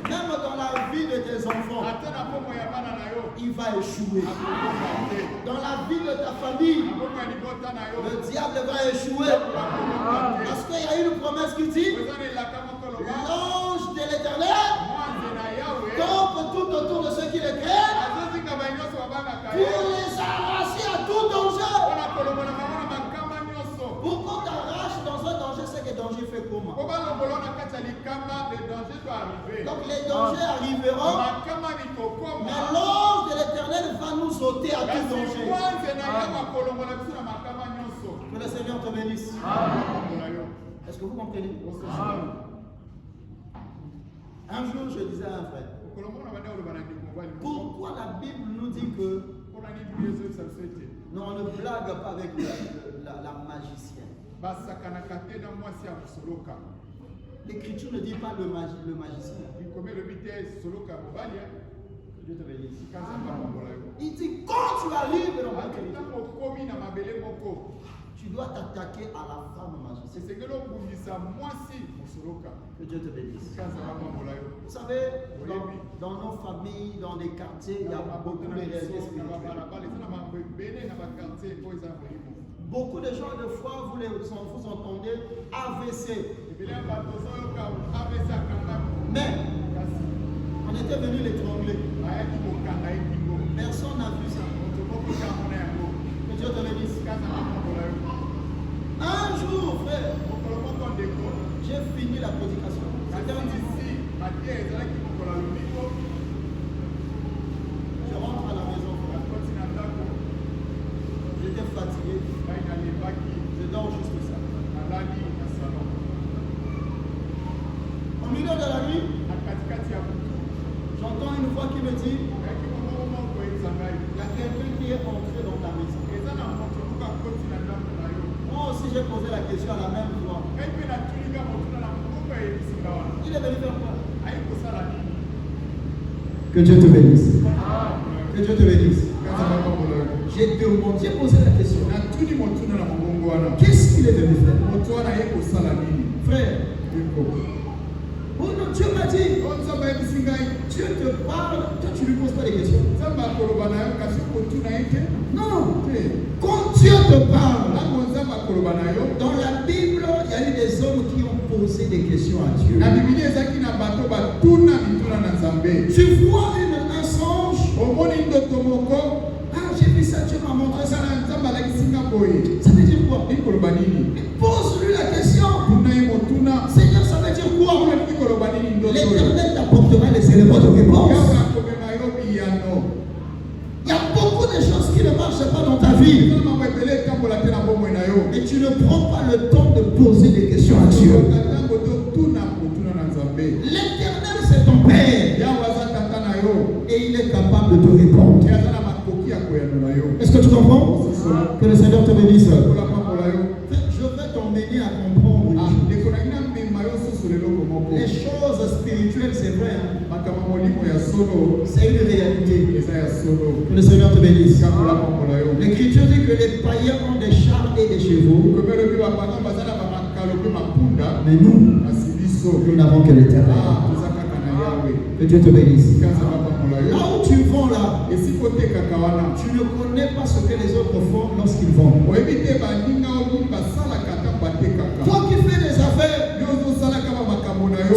Même dans la vie de tes enfants, il va échouer. Dans la vie de ta famille, le diable va échouer. Parce qu'il y a une promesse qui dit, l'ange de l'Éternel tombe tout autour de ceux qui le craignent pour les arracher à tout danger. Pourquoi t'arraches dans un danger, c'est que le danger fait comment? Donc les dangers arriveront, mais l'ange de l'Éternel va nous ôter à tout danger. Que le Seigneur te bénisse. Est-ce que vous comprenez? Un jour, je disais à un frère, pourquoi la Bible nous dit que non, on ne blague pas avec la magicienne? L'Écriture ne dit pas le magicien. Dieu te bénisse. Il dit quand tu arrives dans la vérité, tu dois t'attaquer à la femme magicienne. Que Dieu te bénisse. Vous savez, dans nos familles, dans les quartiers, il y a beaucoup de réalités spirituelles. Beaucoup de gens, de fois, vous entendez AVC. Mais, on était venu l'étrangler. Personne n'a vu ça. Que Dieu te bénisse. Un jour, frère, j'ai fini la prédication. C'était un dimanche. Je rentre à la maison. J'étais fatigué. Je dors juste ça. Au milieu de la nuit, j'entends une voix qui me dit, il y a quelqu'un qui est entré dans ta maison. Moi aussi j'ai posé la question à la même voix. Il est venu faire quoi? Que Dieu te bénisse. Que Dieu te bénisse. J'ai posé la question. Na tuni motuna na mongongo wana. Qu'est-ce qu'il est venu faire? Moto wana yeko sala nini? Frère. Yeko. Oh non, Dieu m'a dit. On saba bisingai. Dieu te parle, toi tu lui poses pas des questions. Saba koloba na yo kasi motuna yeke. Non. Quand Dieu te parle, dans la Bible, il y a eu des hommes qui ont posé des questions à Dieu. Tu vois un songe. Ah, j'ai vu ça, Dieu m'a montré ça. Ça veut dire quoi? Pose-lui la question. Seigneur, ça veut dire quoi? L'Éternel t'apportera les éléments de réponse. Il y a beaucoup de choses qui ne marchent pas dans ta vie. Et tu ne prends pas le temps de poser des questions à Dieu. L'Éternel, c'est ton Père. Et il est capable de te répondre. Est-ce que tu comprends? Que le Seigneur te bénisse. Je vais t'emmener à comprendre les choses spirituelles, c'est vrai. C'est une réalité. Que le Seigneur te bénisse. L'Écriture dit que les païens ont des chars et des chevaux. Mais nous n'avons que l'Éternel. Que Dieu te bénisse. Là où tu vends là, tu ne connais pas ce que les autres font lorsqu'ils vendent. Toi qui fais des affaires, tu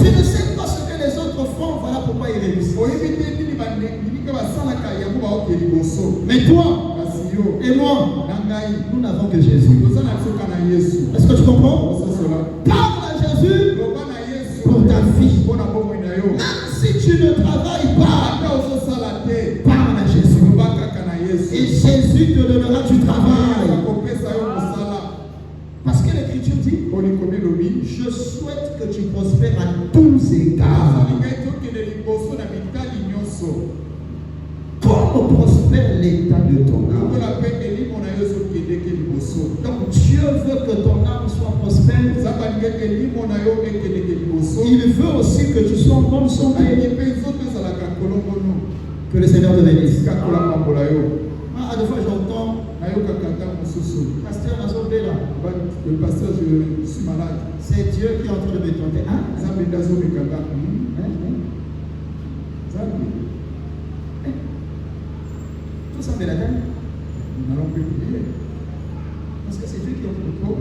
ne sais pas ce que les autres font, voilà pourquoi ils réussissent. Mais toi et moi, nous n'avons que Jésus. Est-ce que tu comprends? Parle à Jésus pour ta vie. Même si tu ne travailles pas, parle à Jésus. Et Jésus te donnera du travail. Parce que l'Écriture dit, je souhaite que tu prospères à tous égards. Comment prospère l'état de ton âme? Donc Dieu veut que ton âme soit prospère. Il veut aussi que tu sois en bonne santé. Que le Seigneur te bénisse. Ah, des fois j'entends Pasteur Nazobé là. Le pasteur, je suis malade. C'est Dieu qui est en train de me tenter. Hein? Tout ça, c'est la tête. Nous n'allons plus prier. Parce que c'est Dieu qui est en train de prier.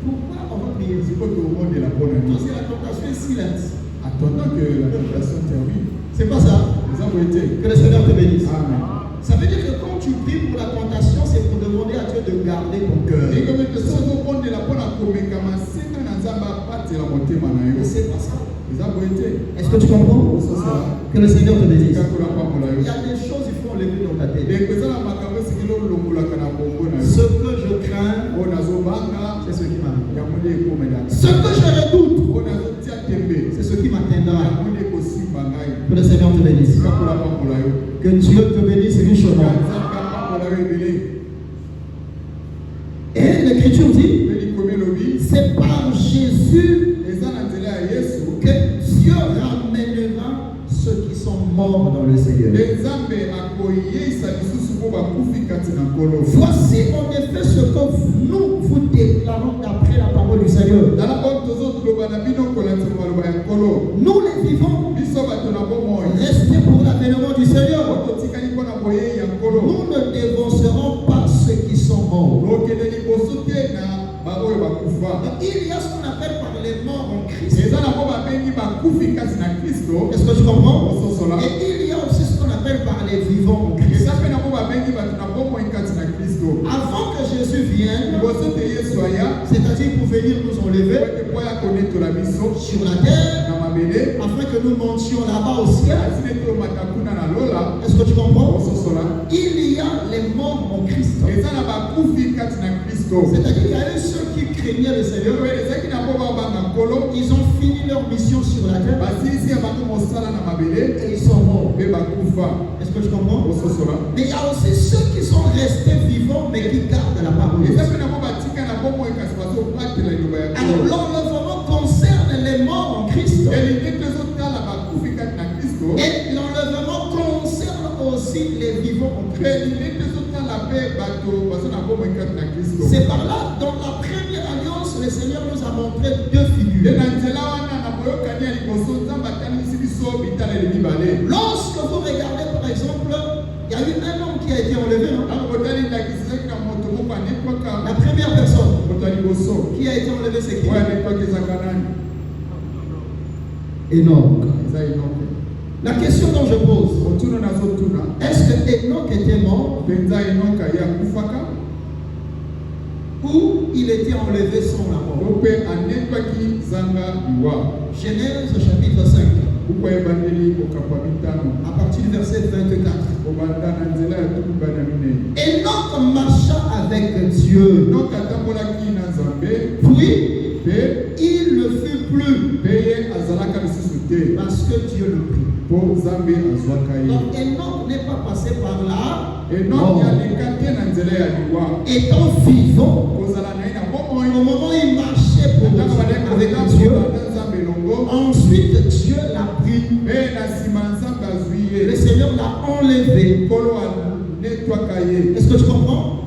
Pourquoi on va prier? C'est pas que au monde de la bonne année. Parce que la tentation est silence. Attendant que la tentation termine. C'est pas ça. Que le Seigneur te bénisse. Amen. Ça veut dire que quand tu pries pour la tentation, c'est pour demander à Dieu de garder ton cœur. Et comme tu sais, au monde de la bonne année, c'est pas ça. Est-ce que tu comprends? Que le Seigneur te bénisse. Il y a des choses qu'il faut enlever dans ta tête. Ce que je crains, c'est ce qui m'arrive. Ce que je redoute, c'est ce qui m'atteindra. Que le Seigneur te bénisse. Que Dieu te bénisse richement. Et l'Écriture dit, c'est par Jésus que Dieu ramènera ceux qui sont morts dans le Seigneur. Voici en effet ce que nous vous déclarons d'après la parole du Seigneur. Nous les vivons, restez pour l'avènement du Seigneur. Nous ne dévancerons pas ceux qui sont morts. Il y a ce qu'on appelle par les morts en Christ. Est-ce que tu comprends? Et il y a aussi ce qu'on appelle par les vivants en Christ. Avant que Jésus vienne, c'est-à-dire pour venir nous enlever sur la terre, afin que nous montions là-bas au ciel. Est-ce que tu comprends? Il y a les morts en Christ. C'est-à-dire qu'il y a eu ceux qui craignaient le Seigneur. Ils ont fini leur mission sur la terre. Et ils sont morts. Est-ce que tu comprends? Mais il y a aussi ceux qui sont restés vivants mais qui gardent la parole. Alors l'enlèvement concerne les morts en Christ. Et l'enlèvement concerne aussi aussi les vivants en Christ. C'est par là, dans la première alliance, le Seigneur nous a montré deux figures. Lorsque vous regardez par exemple, il y a eu un homme qui a été enlevé, non? La première personne qui a été enlevée, c'est qui? Enoch. La question dont je pose, est-ce que Enoch était mort ou il était enlevé sans la mort? Genèse chapitre 5. À partir du verset 24. Enoch marcha avec Dieu. Puis, il ne fut plus parce que Dieu le prit. Donc Enoch n'est pas passé par là. Étant vivant, au moment où il marchait avec Dieu, ensuite Dieu l'a pris. Le Seigneur l'a enlevé. Est-ce que tu comprends?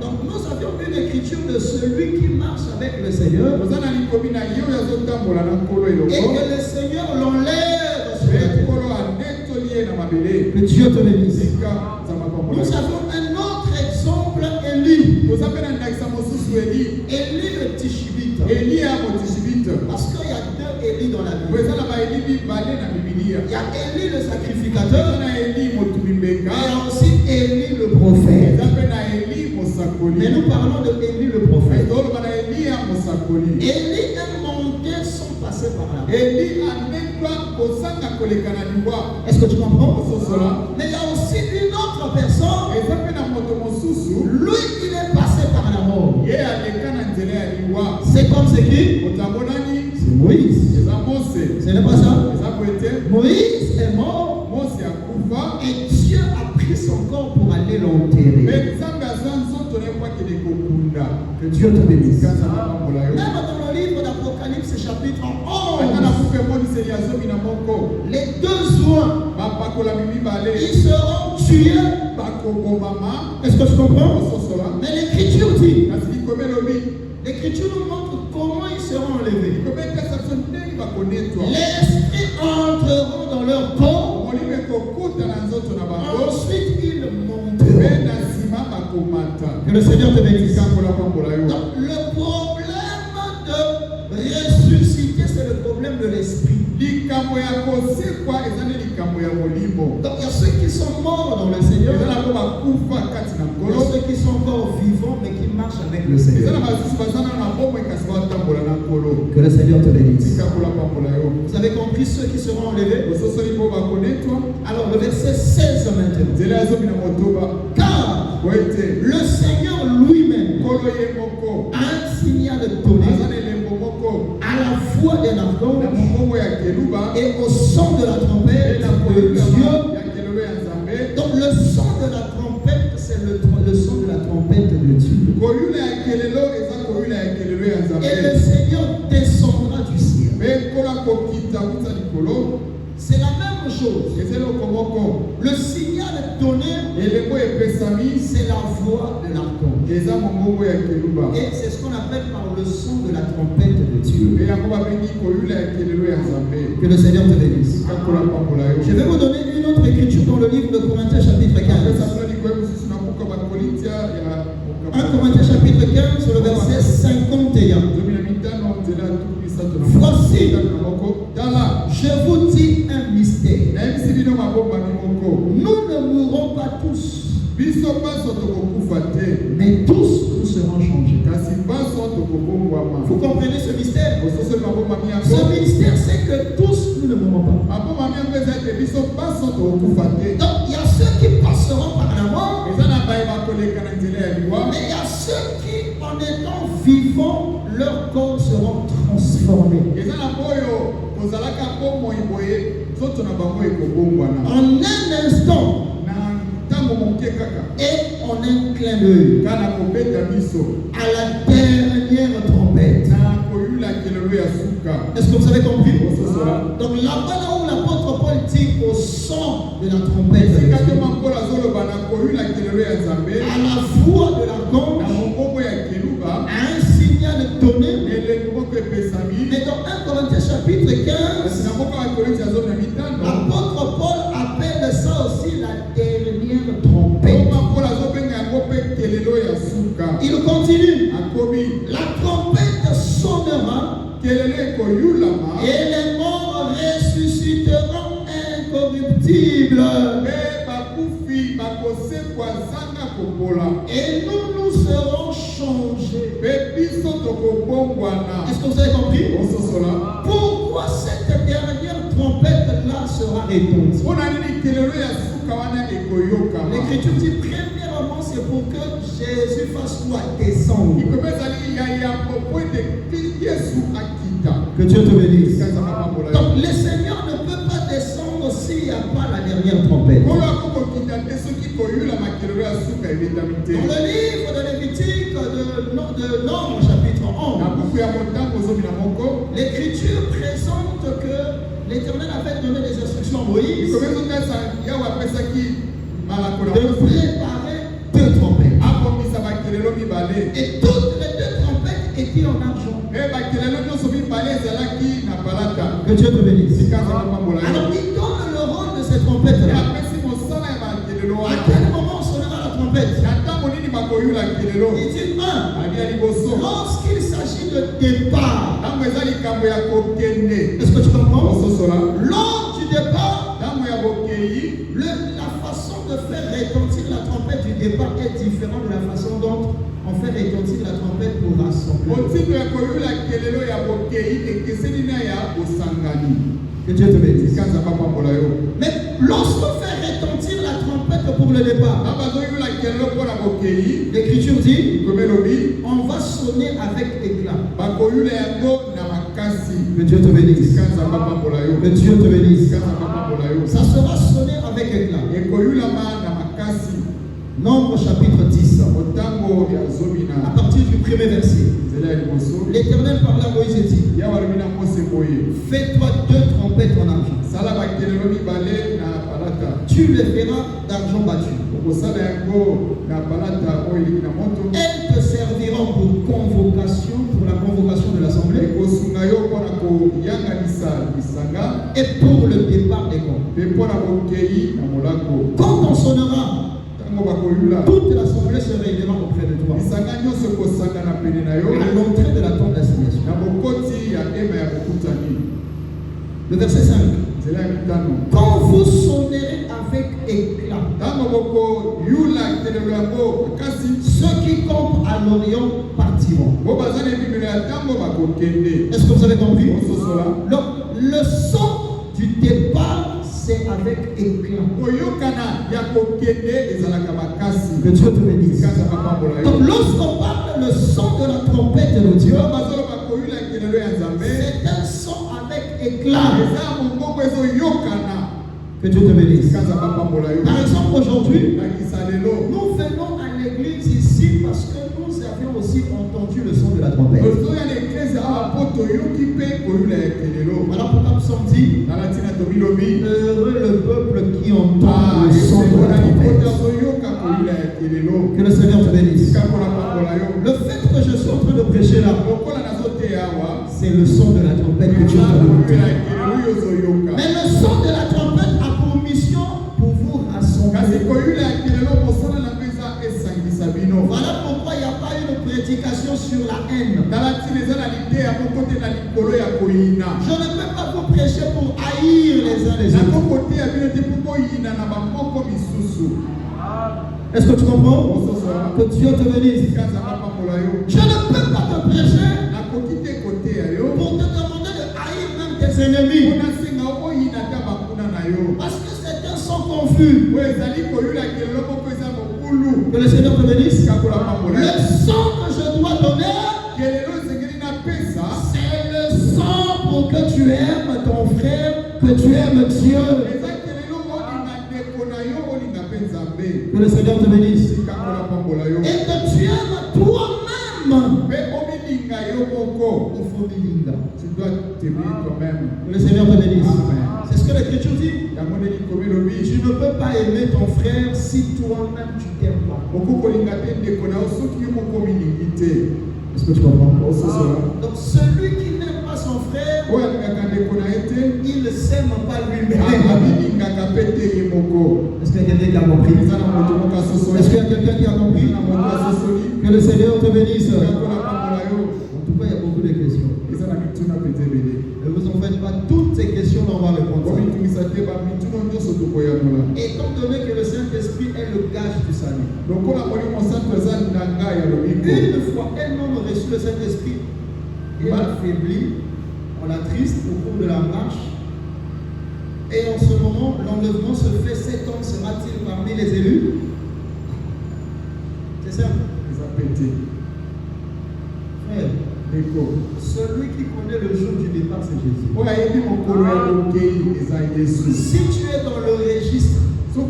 Donc nous avions une écriture de celui qui marche avec le Seigneur et que le Seigneur l'enlève sur la terre. Que Dieu te bénisse. Nous avons un autre exemple, Élie. Élie le Tishbite. Parce qu'il y a deux Élie dans la Bible. Il y a Élie le sacrificateur. Et il y a aussi Élie le prophète. Mais nous parlons de Élie le prophète. Élie est monté sans passer par là. Est-ce que tu comprends? Mais il y a aussi une autre personne. Lui, il est passé par la mort. C'est comme c'est qui? C'est Moïse. Ce n'est pas ça? Moïse est mort. Et Dieu a pris son corps pour aller l'enterrer. Que Dieu te bénisse. Même dans le livre d'Apocalypse chapitre 11, les deux oies, ils seront tués. Est-ce que tu comprends? Mais l'Écriture dit, l'Écriture nous montre comment ils seront enlevés. Les esprits entreront dans leur corps. Ensuite, ils monteront. Que le Seigneur te bénisse. Donc, le problème de ressusciter, c'est le problème de l'esprit. Donc, il y a ceux qui sont morts dans le Seigneur. Il y a ceux qui sont encore vivants, mais qui marchent avec le Seigneur. Que le Seigneur te bénisse. Vous avez compris ceux qui seront enlevés? Alors, le verset 16 maintenant. Car le Seigneur lui-même a un signal donné à la voix d'un archange et au son de la trompette de Dieu. Donc le son de la trompette, c'est le son de la trompette de Dieu. Et le Seigneur descendra du ciel. C'est la même chose. Le signal donné, c'est la voix de l'archange. Et c'est ce qu'on appelle par le son de la trompette de Dieu. Que le Seigneur te bénisse. Je vais vous donner une autre écriture dans le livre de Corinthiens chapitre 15. 1 Corinthiens chapitre 15, sur le verset 51. Voici, je vous dis un mystère. Nous ne mourrons pas tous, mais tous nous serons changés. Vous comprenez ce mystère? Ce mystère, c'est que tous nous ne mourrons pas. Donc il y a ceux qui passeront par la mort, mais il y a ceux qui, en étant vivants, leurs corps seront transformés. En un instant et en un clin d'œil, à la dernière trompette. Est-ce que vous avez compris? Donc là-bas, là où l'apôtre Paul dit au son de la trompette, à la voix de l'archange, à un signal donné. Et dans 1 Corinthiens chapitre 15, l'apôtre Paul appelle ça aussi la dernière trompette. Il continue. La trompette sonnera et les morts ressusciteront incorruptibles. Et nous serons changés. Est-ce que vous avez compris? Pourquoi cette dernière trompette-là sera retentie? L'Écriture dit premièrement c'est pour que Jésus fasse quoi? Descendre. Que Dieu te bénisse. Donc le Seigneur ne peut pas descendre s'il n'y a pas la dernière trompette. Dans le livre de Lévitique de Nombre chapitre 11, l'Écriture présente que l'Éternel avait donné des instructions à Moïse de préparer 2 trompettes. Et toutes les 2 trompettes étaient en argent. Que Dieu te bénisse. Alors il donne le rôle de cette trompette-là. À quel moment sonnera la trompette? Il dit 1. Lorsqu'il s'agit de départ. Est-ce que tu comprends? Lors du départ, la façon de faire retentir la trompette du départ est différente de la façon dont on fait retentir la trompette pour rassembler. Que Dieu te bénisse. Mais lorsqu'on fait retentir la trompette pour le départ, l'Écriture dit on va sonner avec éclat. Que Dieu te bénisse. Que Dieu te bénisse. Ça sera sonné avec éclat. Nombre chapitre 10. À partir du premier verset. L'Éternel parla à Moïse et dit fais-toi 2 trompettes en argent. Tu les feras d'argent battu. Elles te serviront pour convocation, pour la convocation de l'assemblée et pour le départ des corps. Quand on sonnera, toute l'assemblée se réunira auprès de toi à l'entrée de la tente d'assignation. Le verset 5. Quand vous sonnerez avec éclat, ceux qui campent à l'Orient partiront. Est-ce que vous avez compris? Le son du départ, c'est avec éclat. Que Dieu te bénisse. Donc lorsqu'on parle le son de la trompette de Dieu, c'est un son avec éclat. Que Dieu te bénisse. Par exemple, aujourd'hui, nous venons à l'église ici parce que nous avions aussi entendu le son de la trompette. Voilà pourquoi nous sommes dit heureux le peuple qui entend le son de la trompette. Que le Seigneur te bénisse. Le fait que je suis en train de prêcher là, c'est le son de la trompette que Dieu t'a donné. Mais le son de la trompette a pour mission pour vous rassembler. Voilà pourquoi il n'y a pas une prédication sur la haine. Je ne peux pas vous prêcher pour haïr les uns les autres. Est-ce que tu comprends? Que Dieu te bénisse. Je ne peux pas te prêcher pour te demander de haïr même tes ennemis. Parce que c'est un son confus. Que le Seigneur te bénisse. Le son que je dois donner, c'est le son pour que tu aimes ton frère, que tu aimes Dieu. Que le Seigneur te bénisse. Et que tu aimes toi-même. Il faut bilinga. Tu dois t'aimer toi-même. Que le Seigneur te bénisse. Amen. C'est ce que l'Écriture dit. Tu ne peux pas aimer ton frère si toi-même tu t'aimes pas. Est-ce que tu comprends? Donc celui qui n'aime pas son frère, il ne s'aime pas lui-même. Est-ce qu'il y a quelqu'un qui a compris? Est-ce qu'il y a quelqu'un qui a compris? Que le Seigneur te bénisse. En tout cas, il y a beaucoup de questions. Ne vous en faites pas, toutes ces questions, on va répondre. Étant donné que le Saint-Esprit est le gage du salut. Une fois un homme reçu le Saint-Esprit, il affaibli, on l'attriste au cours de la marche. Et en ce moment, l'enlèvement se fait. Cet homme sera-t-il parmi les élus? C'est ça? Frère, celui qui connaît le jour du départ, c'est Jésus. Si tu es dans le registre de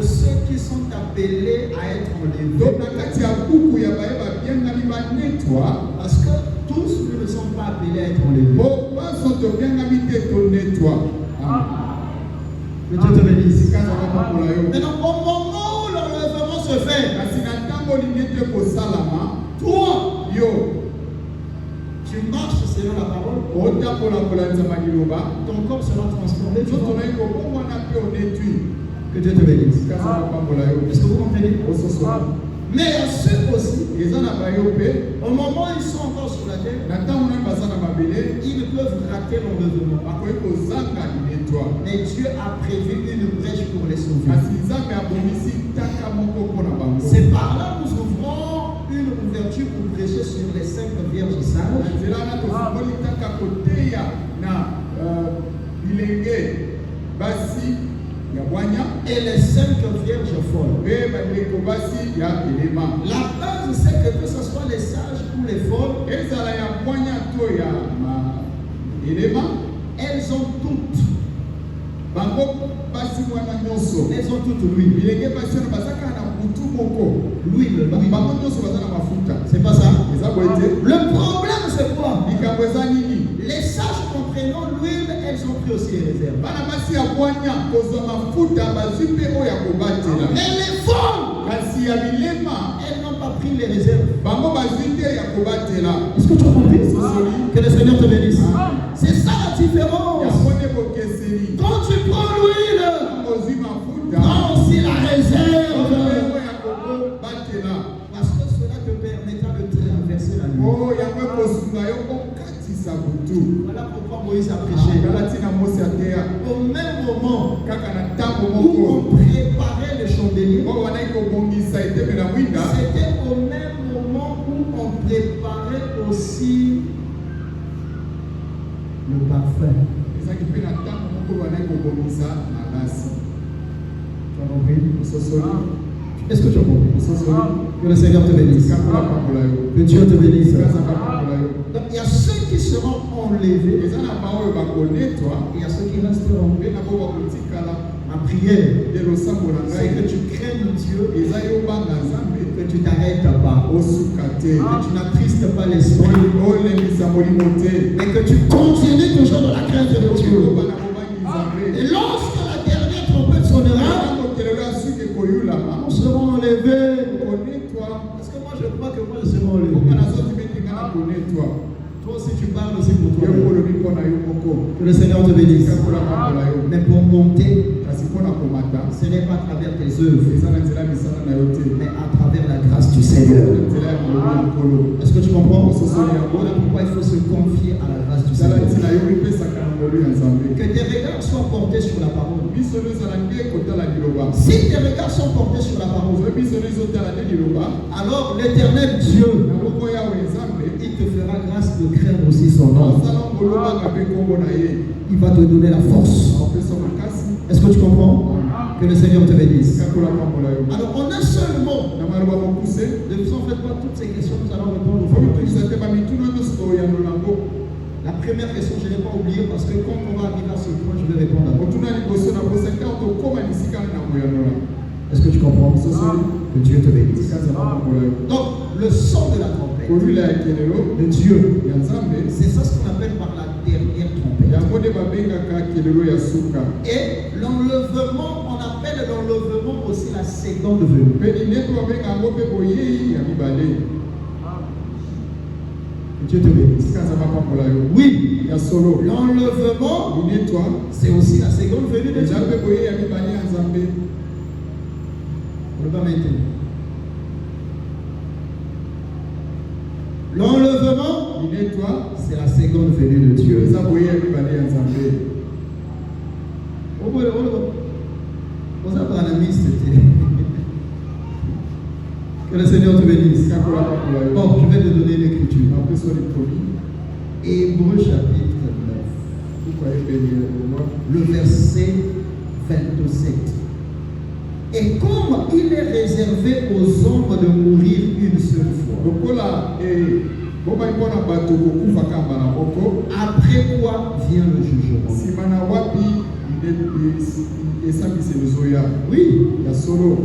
ceux qui sont appelés à être enlevés, parce que tous ne sont pas appelés à être enlevés. Que Dieu te bénisse. Maintenant, au moment où l'enlèvement se fait, toi, tu marches selon la parole, ton corps sera transformé. Que Dieu te bénisse. Est-ce que vous comprenez? Mais il y a ceux aussi, au moment où ils sont encore sur la terre, ils peuvent rater l'enlèvement. Mais Dieu a prévu une brèche pour les sauver. C'est par là que nous ouvrons une ouverture pour prêcher sur les 5 vierges sages. Et les 5 vierges folles. La base, c'est que ce soit les sages ou les folles, elles ont toutes. Elles ont toutes l'huile. L'huile. C'est pas ça. Le problème, c'est quoi? Les sages comprenant l'huile, elles ont pris aussi les réserves. Mais les folles, elles n'ont pas pris les réserves. Est-ce que tu as compris? Que le Seigneur te bénisse. C'est ça la différence. Quand tu prends l'huile, prends aussi la réserve. Parce que cela te permettra de traverser la nuit. Voilà pourquoi Moïse a prêché. Au même moment où on préparait le chandelier, c'était au même moment où on préparait aussi le parfum. Tu as compris? Est-ce que tu as compris? Que le Seigneur te bénisse. Que Dieu te bénisse. Donc il y a ceux qui seront enlevés. Il y a ceux qui resteront. Ma prière, c'est que tu craignes Dieu, que tu t'arrêtes pas, que tu n'attristes pas l'esprit, mais que tu continues toujours dans la crainte de Dieu. Et lorsque la dernière trompette sonnera, nous serons enlevés. Parce que moi je crois que moi je serai enlevé. Toi aussi tu parles aussi pour toi. Que le Seigneur te bénisse. Mais pour monter, ce n'est pas à travers tes œuvres, mais à travers la grâce du Seigneur. Est-ce que tu comprends? Voilà pourquoi il faut se confier à la grâce du Seigneur. Que tes regards soient portés sur la parole. Si tes regards sont portés sur la parole, alors l'Éternel Dieu, il te fera grâce de craindre aussi son nom. Il va te donner la force. Est-ce que tu comprends? Que le Seigneur te bénisse. Alors en un seul mot, ne vous en faites pas toutes ces questions, nous allons répondre au fond. La première question, je n'ai pas oublié parce que quand on va arriver à ce point, je vais répondre à vous. Est-ce que tu comprends? Que Dieu te bénisse. Donc, le son de la trompette kolula ya kelelo de Dieu. ya Nzambe C'est ça ce qu'on appelle par la dernière trompette. yango nde babengaka kelelo ya suka. Et l'enlèvement, on appelle l'enlèvement aussi la seconde venue. mpe lineto babengaka yango mpe boyei ya mibale. Dieu te bénisse. Sika Nzambe apambola yo Oui, ya solo l'enlèvement, linetwa c'est aussi la seconde venue de Dieu. eza mpe boyei ya mibale ya Nzambe. On ne va pas maintenir. L'enlèvement, linetwa c'est la seconde venue de Dieu. eza boyei ya mibale ya Nzambe. Vous avez un ami, c'était. Que le Seigneur te bénisse. Sika kola apambola yo. Bon, je vais te donner l'écriture. apesa likomi Hébreux chapitre 9, kuka ebeli ya longwa le verset 27. Et comme il est réservé aux hommes de mourir une seule fois, lokola bombai mpona bato kokufaka mbala moko après quoi vient le jugement. nsima na wapi esambiselo ezoya Oui, ya solo.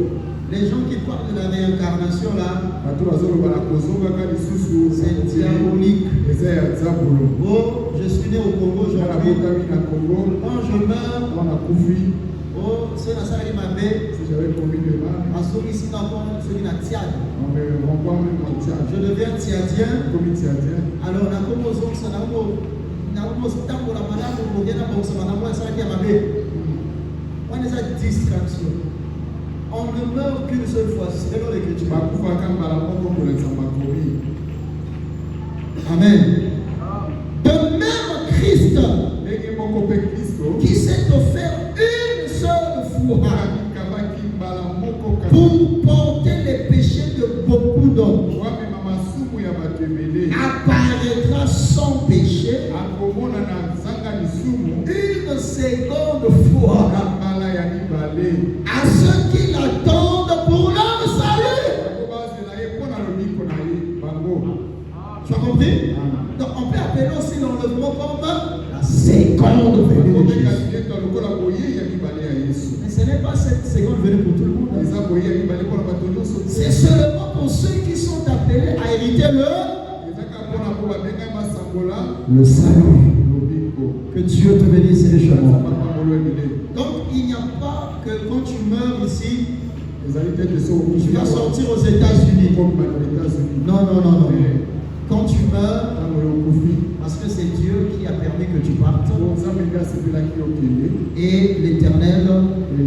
les gens qui parlent de la réincarnation là, bato bazoloba na kozongaka lisusu c'est diabolique. eza ya nzambolo. Oh, je suis né au Congo nga aujourd'hui. nabotami na Congo Quand je meurs, mwa nakufi oh, c'est la salle qui m'a fait. si j'avais commis de mal En ce ici, celui qui a Tiad. on me renvoie même mon tiage Je deviens Tiadien. komi tiadien Alors, on a commencé à tambola malamu kugenda kusoma na mwa sana ya mabe. On est à distraction. On ne meurt qu'une seule fois, c'est dans l'écriture. bakufaka mbala moko kolekisa makomi. Amen. De même Christ ndenge moko mpe Kristo qui s'est offert une seule fois akabaki mbala moko kaka pour porter les péchés de beaucoup d'hommes, wamema masumu ya bato ebele apparaîtra sans péché akomona na zanga lisumu une seconde fois na mbala ya mibale à ceux qui l'attendent pour leur salut. bango bazela ye mpo na lobiko na ye bango. Tu as compris? Donc on peut appeler aussi l'enlèvement comme la seconde venue de bakobeka Jésus. lineto lokola boye ya mibale ya Yesu. Mais ce n'est pas cette seconde venue pour tout le monde. eza boye ya mibale mpona bato nyonso te. C'est seulement pour ceux qui sont appelés à hériter ezaka mpona mpo babengai basangola le salut. lobiko. Que Dieu te bénisse richement. bakangolo ebele Donc il n'y a pas que quand tu meurs ici, ezali te te so tu vas sortir aux États-Unis. okobima na États-Unis. Non, non, non, non. Quand tu meurs, ntango yo okufi parce que c'est Dieu qui a permis que tu partes, po nzambe nde asepelaki okende et l'Éternel,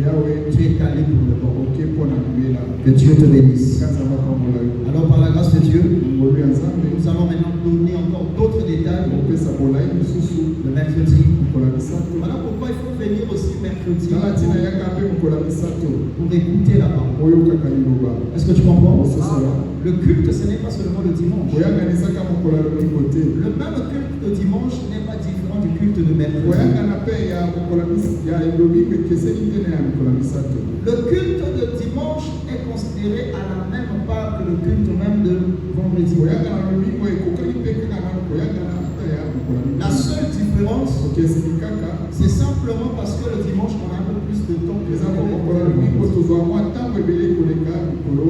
yawe tu es calé pour le bon. oke mpo na libela. Que Dieu te bénisse. kasi abakambola yo Alors par la grâce de Dieu, ngolu ya nzambe nous allons maintenant donner encore d'autres détails opesa bolai mosusu le mercredi. mokolo ya misato. Voilà pourquoi il faut venir aussi mercredi tala ntina yaka mpe mokolo ya misato pour écouter la parole. oyokaka liloba Est-ce que tu comprends? ososola Le culte, ce n'est pas seulement le dimanche. koyanganisaka mokolo ya lobiko te. Le même culte de dimanche n'est pas différent du culte de mercredi. koyangana mpe ya mokolo ya lobiko ekeseni te na ya mokolo ya misato. Le culte de dimanche est considéré à la même part que le culte même de vendredi. koyangana lobiko ekokani mpe kaka na koyangana ata ya mokolo ya La seule différence, okeseni kaka c'est simplement parce que le dimanche, on a un peu plus de temps que eza mokolo ya lobiko tozwa mwa ntango ebele koleka mikolo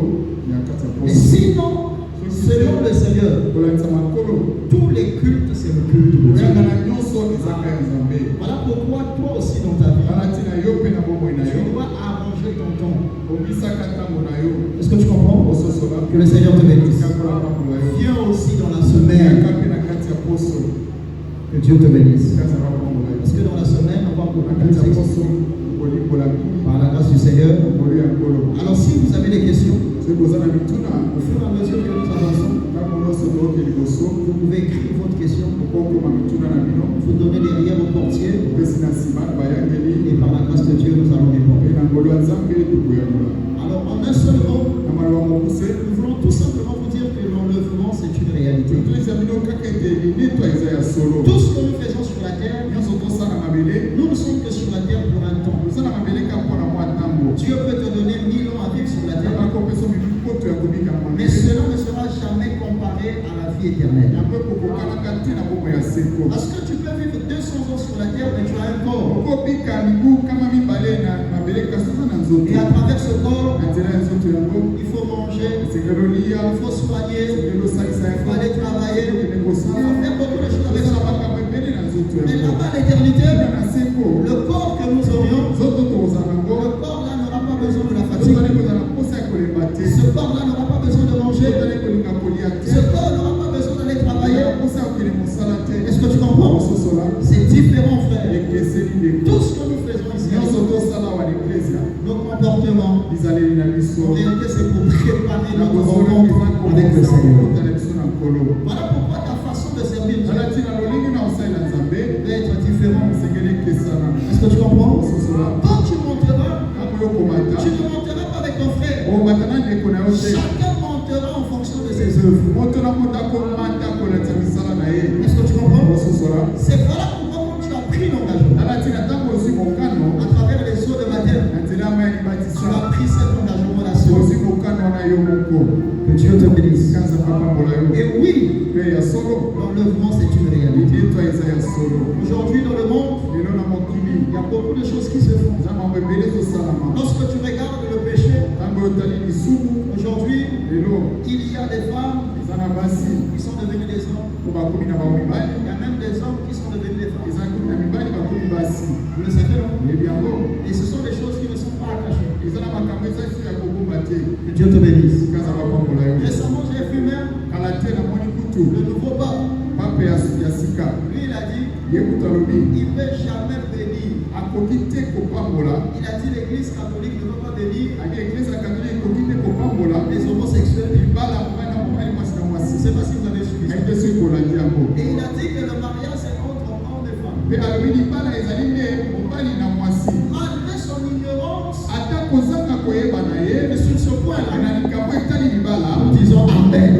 ya kati ya Mais poso. sinon, selon le Seigneur, kolandisa makolo tous les cultes, c'est le culte de Dieu. koyangana nyonso ezaka ya nzambe. Voilà pourquoi toi aussi dans ta vie, tala ntina yo mpe na bomoi na tu yo dois arranger ton temps. obisaka ntango na yo Est-ce que tu comprends? ososola Que le Seigneur te bénisse. kakola makola yo Viens aussi dans la semaine. yaka mpe na kati ya poso Que Dieu te bénisse. kati ya makola yo Parce que dans la semaine, on va beaucoup na plus kati ya poso s'exprimer kolimbola mingi par la grâce du Seigneur. ngolu ya nkolo. Alors si vous avez des questions, soki boza na mituna au fur et à mesure que nous avançons, ntango nyonso tooke liboso vous pouvez écrire votre question, okokoma mituna na bino vous donner derrière au portier, opesi na nsima na bayangeli et par la grâce de Dieu, nous allons répondre. mpe na ngolu ya nzambe tokoyangola. Alors en un seul mot, na maloba mokuse nous voulons tout simplement vous dire que l'enlèvement, c'est une réalité. totolisa bino kaka ete linetwa eza ya solo. Tout ce que nous faisons sur la terre, nyonso tosala mabele nous ne sommes que sur la terre pour un temps. tosala mabele ka mpona mwa ntango. Dieu peut te donner 1000 ans à vivre sur la terre, akopesa mitu poto ya kobika na mais mabele cela ne sera jamais comparé à la vie éternelle. yango ekokokanaka te na bomoi ya seko. Parce que tu peux vivre 200 ans sur la terre, mais tu as un corps. okobika mibu kama mibale na mabele kasi Et à travers ce corps, il faut manger, il faut soigner, il faut aller travailler, il faut faire beaucoup de choses avec ce corps. Mais là-bas, l'éternité, le corps que nous aurions, le corps là n'aura pas besoin de la fatigue. Ce corps là n'aura pas besoin de manger. Ce corps n'aura pas besoin d'aller travailler. Est-ce que tu comprends? C'est différent, frère. Tout ce que nous faisons ici, nos comportements, en réalité, c'est pour préparer notre rencontre avec le Seigneur. Voilà pourquoi ta façon de servir Dieu doit être différente. Est-ce que tu comprends? Quand tu monteras, tu ne monteras pas avec ton frère. Chacun montera en fonction de ses œuvres. Est-ce que tu comprends? C'est voilà pourquoi quand tu as pris l'engagement, à travers les eaux de baptême, tu as pris cet engagement-là. Que Dieu te bénisse. Et oui, l'enlèvement c'est une réalité. Aujourd'hui dans le monde, il y a beaucoup de choses qui se font. Lorsque tu regardes le péché, aujourd'hui, il y a des femmes qui sont devenues des hommes. Il y a même des hommes qui sont devenus des femmes. Vous le savez, non? Et ce sont des choses qui ne sont pas cachées. Que Dieu te bénisse. Récemment, j'ai vu même le nouveau pape. Lui, il a dit, il ne peut jamais bénir. Il a dit l'église catholique ne peut pas bénir les homosexuels. Je ne sais pas si vous avez suivi ça. Et il a dit que le mariage c'est entre hommes et femmes. Malgré son ignorance, mais sur ce point-là, nous disons Amen.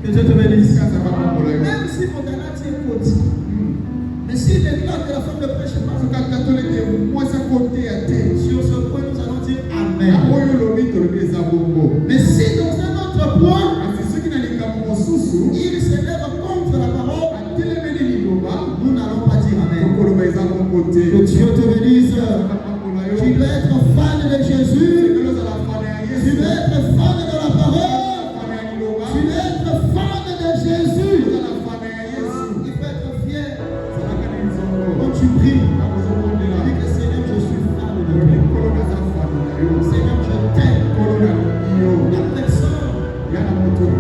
Que Dieu te bénisse. Même si mon gars est côté, mais s'il déclare que la femme ne prêche pas, sur ce point, nous allons dire Amen. Mais si dans un autre point, il s'élève contre la parole, nous n'allons pas dire Amen. Que Dieu te bénisse. Tu veux être fan de Jésus, tu veux être fan de la parole, tu veux être fan de Jésus. Il faut être fier. Quand tu pries, dis que Seigneur, je suis fan de toi. Seigneur, je t'aime. La personne,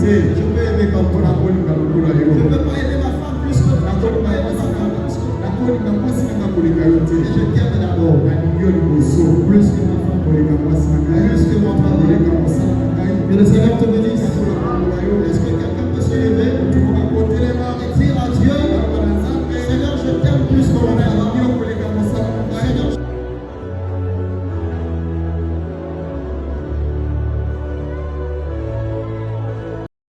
je peux aimer comme toi. Je ne peux pas aimer ma femme plus que toi. Je ne peux pas aimer ma femme plus que toi. Et je t'aime d'abord. Plus que ma femme, plus que mon travail. Que le Seigneur